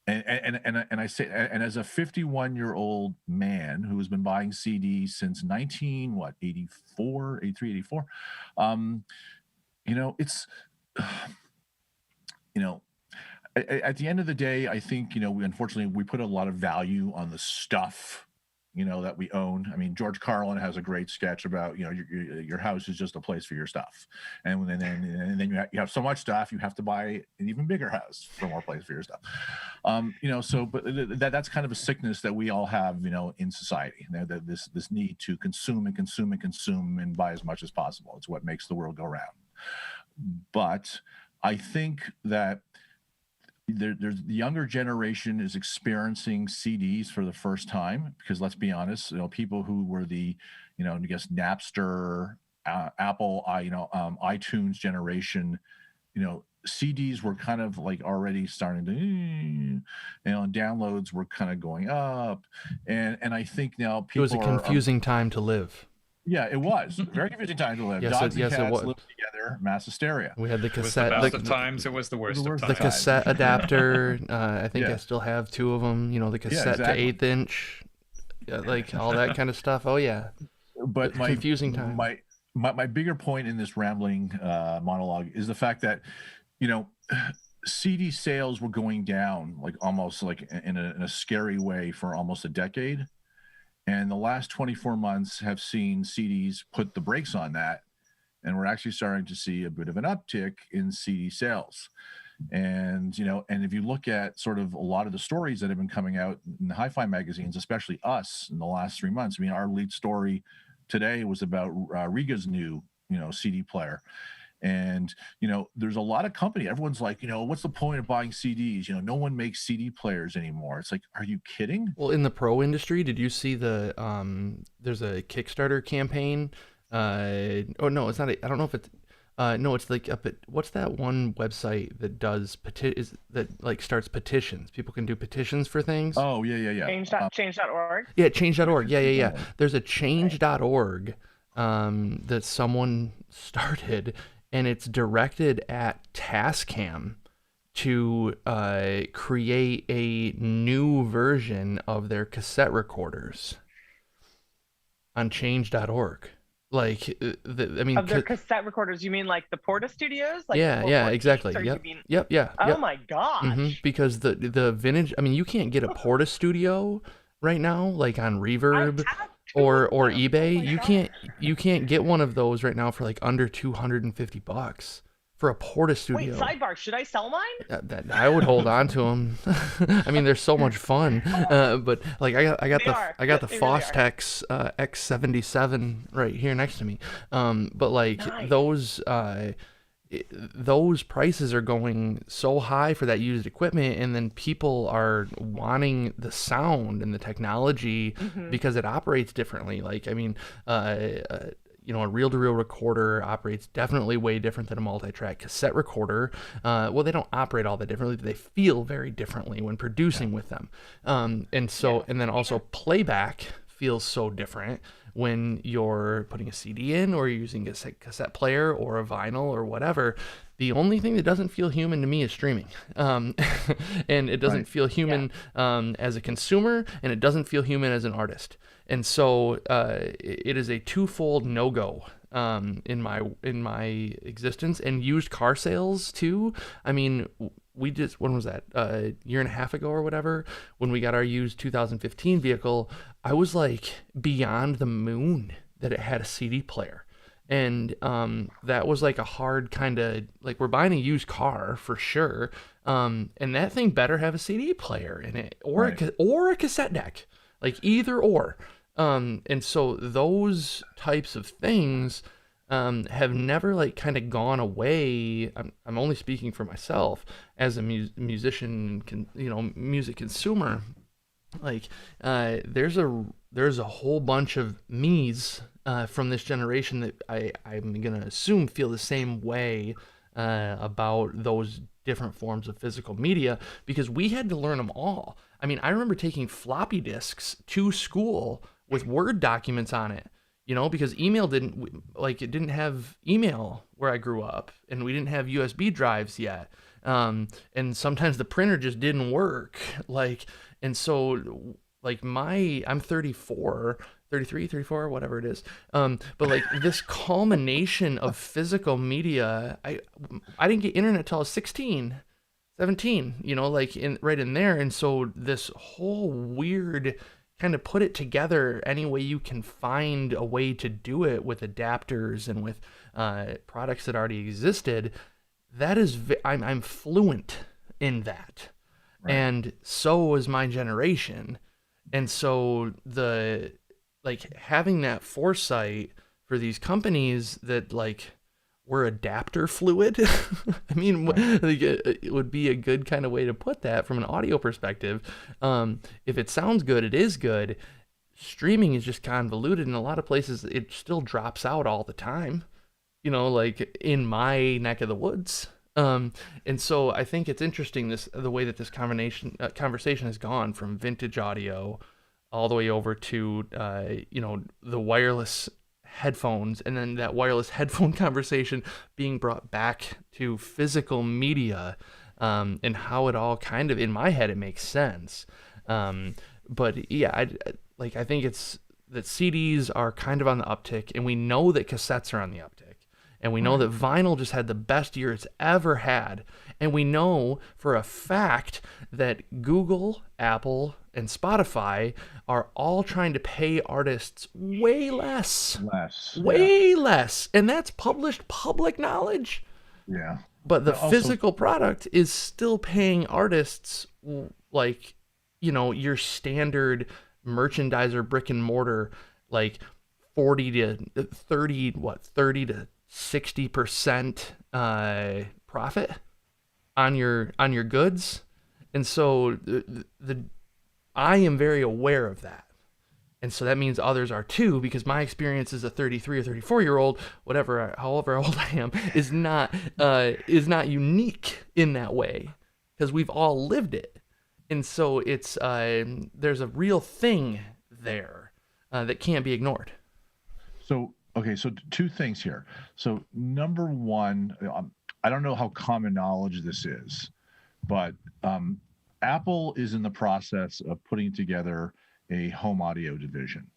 Speaker 1: And I say, and as a 51-year-old man who has been buying CDs since 84, 83, 84, it's, you know, at the end of the day, I think, we unfortunately we put a lot of value on the stuff, that we own. I mean, George Carlin has a great sketch about, your house is just a place for your stuff, and then you have so much stuff, you have to buy an even bigger house for more place for your stuff. So but that's kind of a sickness that we all have, in society. That this need to consume and consume and consume and buy as much as possible. It's what makes the world go round. But I think that there's the younger generation is experiencing CDs for the first time, because let's be honest, people who were the, I guess Napster, Apple, iTunes generation, CDs were kind of like already starting to, downloads were kind of going up, and I think now people.
Speaker 5: It was a confusing time to live.
Speaker 1: Yeah, it was a very confusing time to live.
Speaker 5: Yes,
Speaker 1: Dogs and
Speaker 5: it
Speaker 1: cats
Speaker 5: was.
Speaker 1: lived together, mass hysteria.
Speaker 5: We had the cassette.
Speaker 4: It was the best of times. It was the worst of times.
Speaker 5: The cassette adapter. I think I still have 2 of them. The cassette to 1/8 inch, like all that kind of stuff. Oh yeah.
Speaker 1: But
Speaker 5: confusing time.
Speaker 1: My bigger point in this rambling monologue is the fact that, CD sales were going down like almost like in a scary way for almost a decade. And the last 24 months have seen CDs put the brakes on that. And we're actually starting to see a bit of an uptick in CD sales. And, and if you look at sort of a lot of the stories that have been coming out in the hi-fi magazines, especially us in the last 3 months, I mean, our lead story today was about Riga's new, CD player. And, there's a lot of company. Everyone's like, what's the point of buying CDs? No one makes CD players anymore. It's like, are you kidding?
Speaker 5: Well, in the pro industry, did you see there's a Kickstarter campaign? Oh, no, it's not. I don't know if it's, no, it's like up at, what's that one website that does starts petitions? People can do petitions for things.
Speaker 1: Oh, yeah.
Speaker 3: Change.org.
Speaker 5: Yeah, change.org. Yeah. There's a change.org that someone started, and it's directed at Tascam to create a new version of their cassette recorders on change.org. Like,
Speaker 3: of their cassette recorders, you mean like the Porta Studios? Like
Speaker 5: yeah, exactly. Yep.
Speaker 3: Oh my gosh.
Speaker 5: Mm-hmm. Because the vintage, I mean, you can't get a Porta Studio right now, like on Reverb or eBay. You can't get one of those right now for like under $250 for a Porta Studio.
Speaker 3: Wait, sidebar, should I sell mine?
Speaker 5: I would hold on to them. I mean, they're so much fun. But like I got the Fostex X77 right here next to me. But like nice. Those prices are going so high for that used equipment, and then people are wanting the sound and the technology because it operates differently. Like, I mean, a reel-to-reel recorder operates definitely way different than a multi-track cassette recorder. Well, they don't operate all that differently, but they feel very differently when producing with them. And then also playback feels so different when you're putting a CD in, or you're using a cassette player or a vinyl or whatever. The only thing that doesn't feel human to me is streaming. And it doesn't feel human as a consumer, and it doesn't feel human as an artist. And so it is a twofold no-go in my existence. And used car sales too. I mean, when was that? A year and a half ago or whatever, when we got our used 2015 vehicle, I was like beyond the moon that it had a CD player. And that was like a hard kind of, like, we're buying a used car for sure. And that thing better have a CD player in it, or a cassette deck, like either or. And so those types of things have never like kind of gone away. I'm only speaking for myself as a musician, music consumer. Like there's a whole bunch of me's from this generation that I'm gonna assume feel the same way about those different forms of physical media, because we had to learn them all. I mean, I remember taking floppy disks to school with Word documents on it, because email didn't have email where I grew up, and we didn't have USB drives yet. And sometimes the printer just didn't work. Like, and so like I'm 34, 33, 34, whatever it is. But like this culmination of physical media, I didn't get internet till I was 16, 17, like right in there. And so this whole weird kind of put it together any way you can find a way to do it with adapters and with products that already existed. That is, I'm fluent in that.
Speaker 1: Right.
Speaker 5: And so was my generation. And so like having that foresight for these companies that like were adapter fluid. I mean, like, it would be a good kind of way to put that from an audio perspective. If it sounds good, it is good. Streaming is just convoluted. In a lot of places, it still drops out all the time, like in my neck of the woods. And so I think it's interesting the way that this conversation has gone from vintage audio all the way over to the wireless headphones, and then that wireless headphone conversation being brought back to physical media, and how it all kind of, in my head, it makes sense. But yeah, I think it's that CDs are kind of on the uptick, and we know that cassettes are on the uptick. And we know that vinyl just had the best year it's ever had. And we know for a fact that Google, Apple, and Spotify are all trying to pay artists way less. Way less. And that's published public knowledge.
Speaker 1: Yeah.
Speaker 5: But the physical product is still paying artists like, your standard merchandiser brick and mortar, like 40 to 30 to 60% profit on your goods. And so I am very aware of that. And so that means others are too, because my experience as a 33 or 34-year-old, however old I am, is not unique in that way, because we've all lived it. And so it's there's a real thing there that can't be ignored.
Speaker 1: So two things here. So number one, I don't know how common knowledge this is, but Apple is in the process of putting together a home audio division.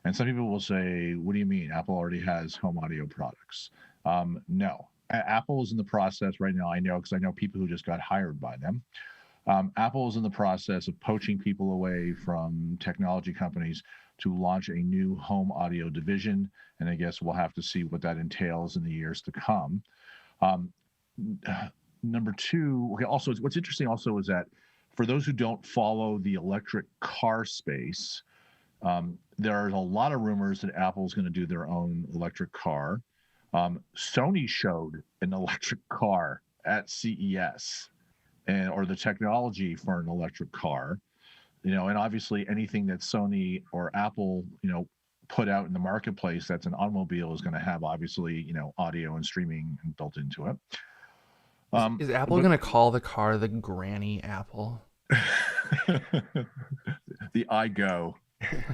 Speaker 1: And some people will say, what do you mean? Apple already has home audio products. No, Apple is in the process right now. I know, because I know people who just got hired by them. Apple is in the process of poaching people away from technology companies to launch a new home audio division. And I guess we'll have to see what that entails in the years to come. Number two, also, what's interesting also is that for those who don't follow the electric car space, there are a lot of rumors that Apple's going to do their own electric car. Sony showed an electric car at CES, or the technology for an electric car. And obviously anything that Sony or Apple, put out in the marketplace that's an automobile is going to have, obviously, audio and streaming built into it.
Speaker 5: Is Apple going to call the car the Granny Apple?
Speaker 1: The I go,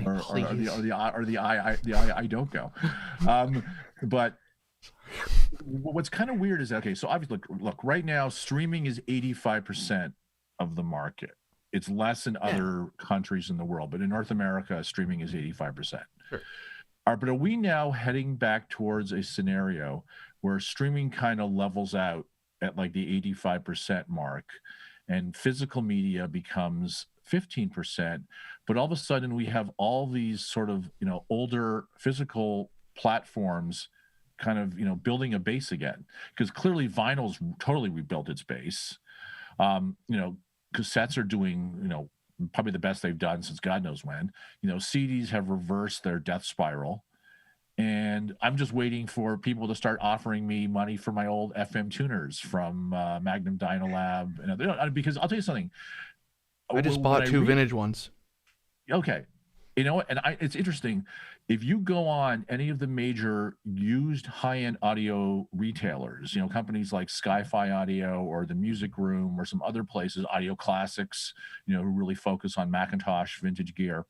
Speaker 1: or the I don't go. But what's kind of weird is that, okay, so obviously, look, right now, streaming is 85% of the market. It's less in other countries in the world, but in North America, streaming is 85%.
Speaker 5: Sure.
Speaker 1: But are we now heading back towards a scenario where streaming kind of levels out at like the 85% mark, and physical media becomes 15%, but all of a sudden we have all these sort of, older physical platforms kind of, building a base again? Because clearly vinyl's totally rebuilt its base. Cassettes are doing, probably the best they've done since God knows when. CDs have reversed their death spiral. And I'm just waiting for people to start offering me money for my old FM tuners from Magnum Dynalab. Because I'll tell you something.
Speaker 5: I just bought two vintage ones.
Speaker 1: Okay. And it's interesting. If you go on any of the major used high-end audio retailers, companies like Sci-Fi Audio or the Music Room or some other places, Audio Classics, who really focus on Macintosh vintage gear,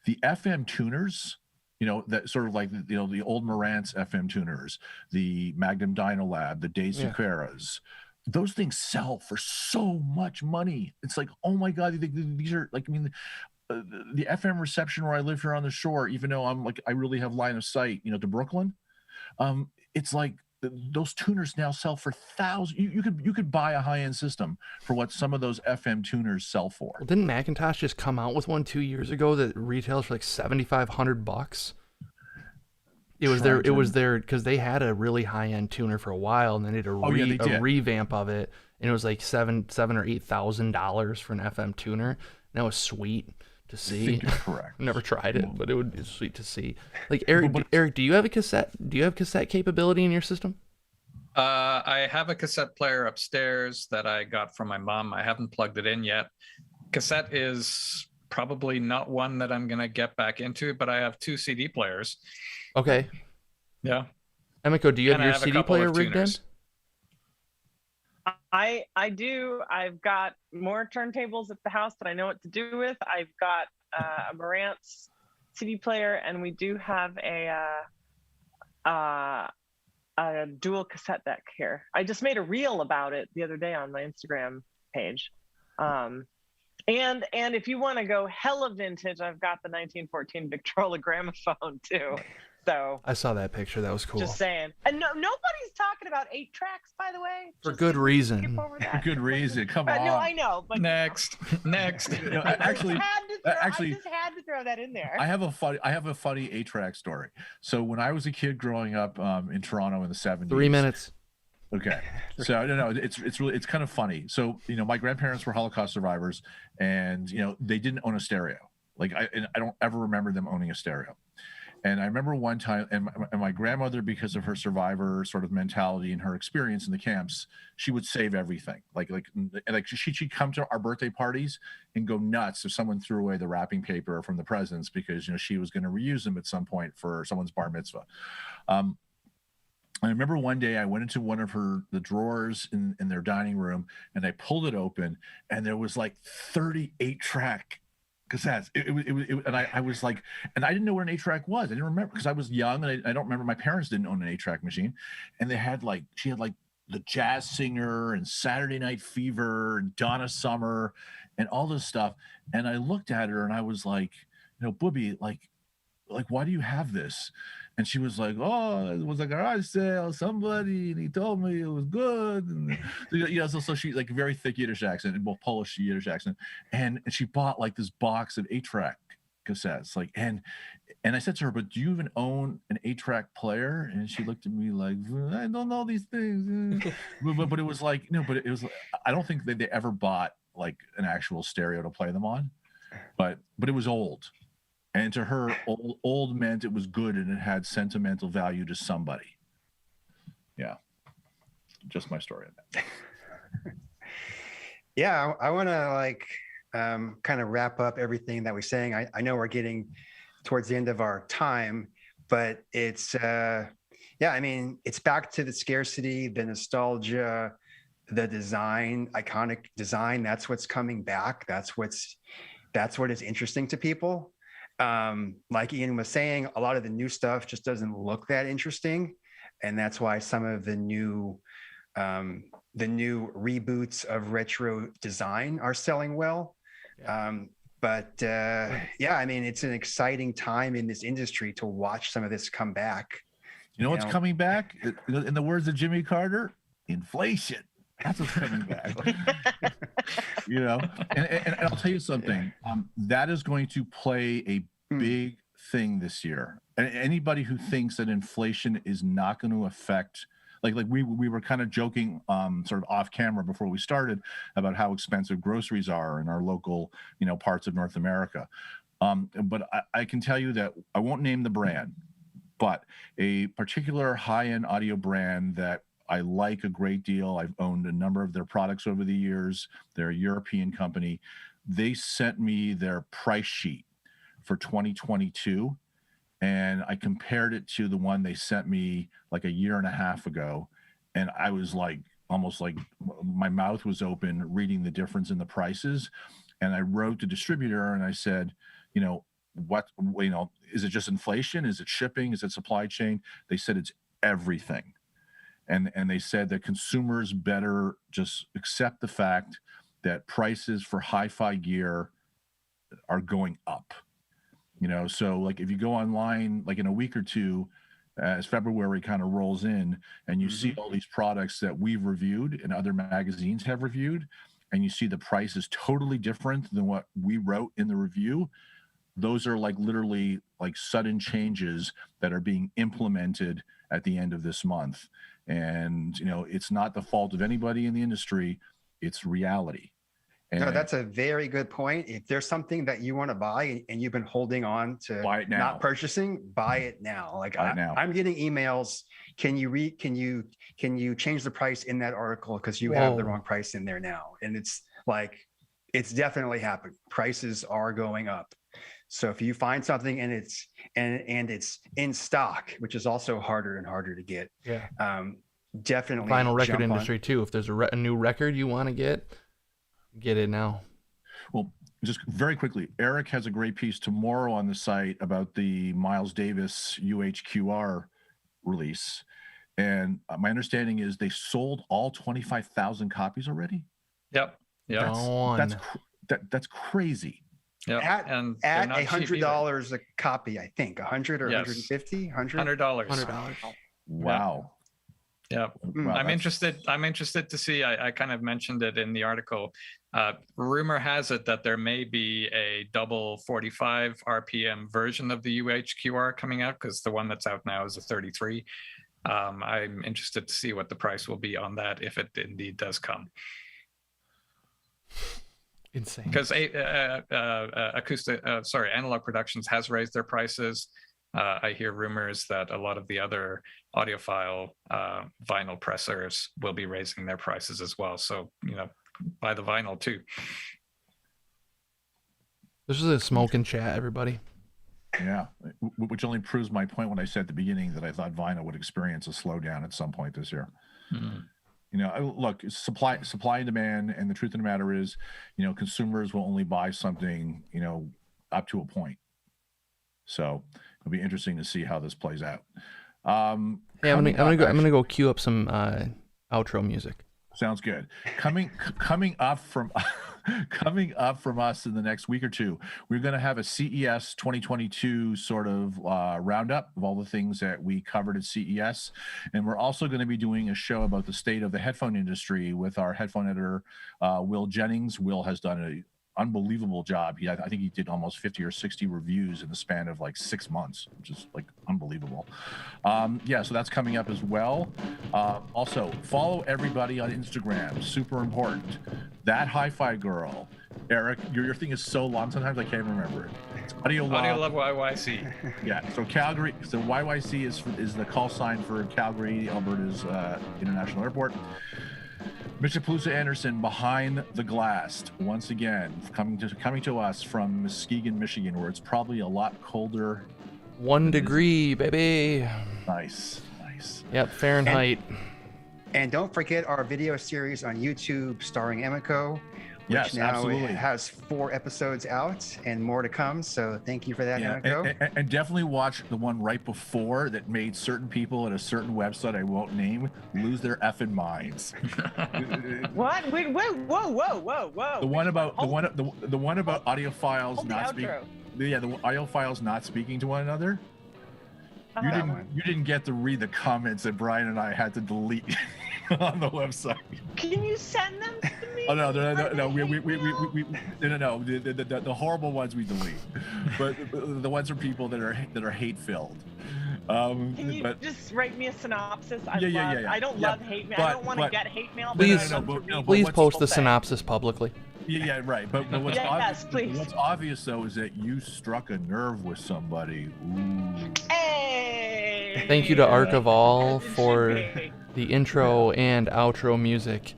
Speaker 1: the FM tuners, that sort of like, the old Marantz FM tuners, the Magnum Dynalab, the De Zuccheras, those things sell for so much money. It's like, oh my God, these are like, I mean, the FM reception where I live here on the shore, even though I'm like, I really have line of sight, you know, to Brooklyn. It's like those tuners now sell for thousands. You could buy a high-end system for what some of those FM tuners sell for.
Speaker 5: Well, didn't Macintosh just come out with one 2 years ago that retails for like $7,500? It was there because they had a really high-end tuner for a while, and then they did a revamp of it, and it was like $7,000 or $8,000 for an FM tuner. And that was sweet to see.
Speaker 1: I think you're correct.
Speaker 5: Never tried it, but it would be sweet to see. Like Eric, do you have a cassette? Do you have cassette capability in your system?
Speaker 4: I have a cassette player upstairs that I got from my mom. I haven't plugged it in yet. Cassette is probably not one that I'm gonna get back into, but I have 2 CD players.
Speaker 5: Okay.
Speaker 4: Yeah.
Speaker 5: Emiko, do you have your CD player rigged in?
Speaker 3: I do. I've got more turntables at the house that I know what to do with. I've got a Marantz CD player, and we do have a dual cassette deck here. I just made a reel about it the other day on my Instagram page. And if you want to go hella vintage, I've got the 1914 Victrola gramophone too. So
Speaker 5: I saw that picture. That was cool.
Speaker 3: Just saying. And nobody's talking about 8 tracks, by the way.
Speaker 5: For good reason.
Speaker 1: For good reason. Come on.
Speaker 3: No, I know. But
Speaker 4: next.
Speaker 1: Actually,
Speaker 3: I just had to throw that in there.
Speaker 1: I have a funny 8-track story. So when I was a kid growing up in Toronto in the 70s.
Speaker 5: 3 minutes.
Speaker 1: Okay. So no, it's kind of funny. So, you know, my grandparents were Holocaust survivors, and, you know, they didn't own a stereo. Like I don't ever remember them owning a stereo. And I remember one time, and my grandmother, because of her survivor sort of mentality and her experience in the camps, she would save everything. Like she'd come to our birthday parties and go nuts if someone threw away the wrapping paper from the presents, because, you know, she was going to reuse them at some point for someone's bar mitzvah. I remember one day I went into one of the drawers in their dining room, and I pulled it open, and there was like 38-track cassettes. And I was like, and I didn't know what an 8-track was. I didn't remember, because I was young, and I don't remember. My parents didn't own an 8-track machine, and she had like the Jazz Singer and Saturday Night Fever and Donna Summer and all this stuff. And I looked at her and I was like, you know, Booby, like why do you have this? And she was like, oh, it was a garage sale, somebody, and he told me it was good. And, you know, so she, like, very thick Yiddish accent, well, Polish Yiddish accent. And she bought like this box of 8-track cassettes. Like, and I said to her, but do you even own an 8-track player? And she looked at me like, I don't know these things. but it was like, no, but it was, I don't think that they ever bought like an actual stereo to play them on, but it was old. And to her, old meant it was good and it had sentimental value to somebody. Yeah. Just my story on that.
Speaker 2: Yeah, I want to kind of wrap up everything that we're saying. I know we're getting towards the end of our time, but it's, I mean, it's back to the scarcity, the nostalgia, the design, iconic design. That's what's coming back. That's what is interesting to people. Like Ian was saying, a lot of the new stuff just doesn't look that interesting. And that's why some of the new reboots of retro design are selling well. Yeah. Yeah, I mean, it's an exciting time in this industry to watch some of this come back.
Speaker 1: You know what's coming back? In the words of Jimmy Carter, inflation. That's what's coming back. You know, and I'll tell you something. That is going to play a big thing this year. And anybody who thinks that inflation is not going to affect, like we were kind of joking, sort of off camera before we started about how expensive groceries are in our local, you know, parts of North America. But I can tell you that I won't name the brand, but a particular high-end audio brand that I like a great deal. I've owned a number of their products over the years. They're a European company. They sent me their price sheet for 2022, and I compared it to the one they sent me like a year and a half ago, and I was like, almost like my mouth was open reading the difference in the prices. And I wrote the distributor and I said, you know, is it just inflation? Is it shipping? Is it supply chain? They said it's everything. and they said that consumers better just accept the fact that prices for hi-fi gear are going up. So like if you go online, like in a week or two, as February kind of rolls in, and you see all these products that we've reviewed and other magazines have reviewed, and you see the price is totally different than what we wrote in the review, those are like literally like sudden changes that are being implemented at the end of this month. And, it's not the fault of anybody in the industry, it's reality.
Speaker 2: No, that's a very good point. If there's something that you want to buy and you've been holding on to not purchasing, buy it now. Like I'm getting emails. Can you change the price in that article because you have the wrong price in there now? And it's like, it's definitely happened. Prices are going up. So if you find something and it's in stock, which is also harder and harder to get, definitely
Speaker 5: vinyl record industry too. If there's a new record you want to get it now.
Speaker 1: Well, just very quickly, Eric has a great piece tomorrow on the site about the Miles Davis UHQR release. And my understanding is they sold all 25,000 copies already.
Speaker 4: Yep.
Speaker 1: That's crazy.
Speaker 4: Yeah.
Speaker 2: At $100 a copy, I think. 100 or 150?
Speaker 4: $100.
Speaker 1: Wow.
Speaker 4: Yeah. Wow, I'm interested to see, I kind of mentioned it in the article. Rumor has it that there may be a double 45 RPM version of the UHQR coming out, because the one that's out now is a 33. I'm interested to see what the price will be on that if it indeed does come.
Speaker 5: Insane.
Speaker 4: Because Analog Productions has raised their prices. I hear rumors that a lot of the other audiophile vinyl pressers will be raising their prices as well. So, buy the vinyl too.
Speaker 5: This is a smoking chat, everybody.
Speaker 1: Yeah, which only proves my point when I said at the beginning that I thought vinyl would experience a slowdown at some point this year. Look, supply and demand, and the truth of the matter is, consumers will only buy something, up to a point. So it'll be interesting to see how this plays out.
Speaker 5: Hey, I'm gonna go queue up some outro music.
Speaker 1: Sounds good. Coming up from us in the next week or two, we're going to have a CES 2022 sort of roundup of all the things that we covered at CES, and we're also going to be doing a show about the state of the headphone industry with our headphone editor, Will Jennings. Will has done an unbelievable job. I think he did almost 50 or 60 reviews in the span of like 6 months, which is like unbelievable. So that's coming up as well. Also, follow everybody on Instagram. Super important. That Hi-Fi Girl. Eric, your thing is so long sometimes I can't remember it. It's Audio Love
Speaker 4: YYC.
Speaker 1: Yeah, so Calgary. So YYC is the call sign for Calgary, Alberta's international airport. Mr. Palooza Anderson behind the glass once again, coming to us from Muskegon, Michigan, where it's probably a lot colder.
Speaker 5: 1 degree, baby.
Speaker 1: Nice.
Speaker 5: Yep, Fahrenheit.
Speaker 2: And don't forget our video series on YouTube starring Emiko, which now has 4 episodes out and more to come. So thank you for that, Emiko.
Speaker 1: And definitely watch the one right before that made certain people at a certain website I won't name lose their effing minds.
Speaker 3: What? Wait, whoa!
Speaker 1: The one about audiophiles not speaking. Yeah, the audiophiles not speaking to one another. You didn't get to read the comments that Brian and I had to delete on the website.
Speaker 3: Can you send them to me?
Speaker 1: Oh no! The horrible ones we delete, but the ones are people that are hate filled.
Speaker 3: Can you just write me a synopsis? I don't love hate mail. I don't want to get hate mail.
Speaker 5: Please post the synopsis publicly.
Speaker 1: Yeah, right. But what's obvious though is that you struck a nerve with somebody. Ooh.
Speaker 3: Hey!
Speaker 5: Thank you to Arc of All for the intro and outro music.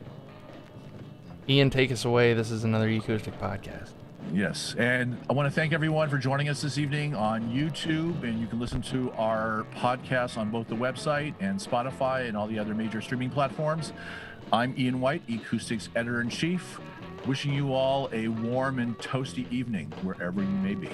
Speaker 5: Ian, take us away. This is another Acoustic Podcast.
Speaker 1: Yes, and I want to thank everyone for joining us this evening on YouTube, and you can listen to our podcast on both the website and Spotify and all the other major streaming platforms. I'm Ian White, Acoustics Editor-in-Chief, wishing you all a warm and toasty evening wherever you may be.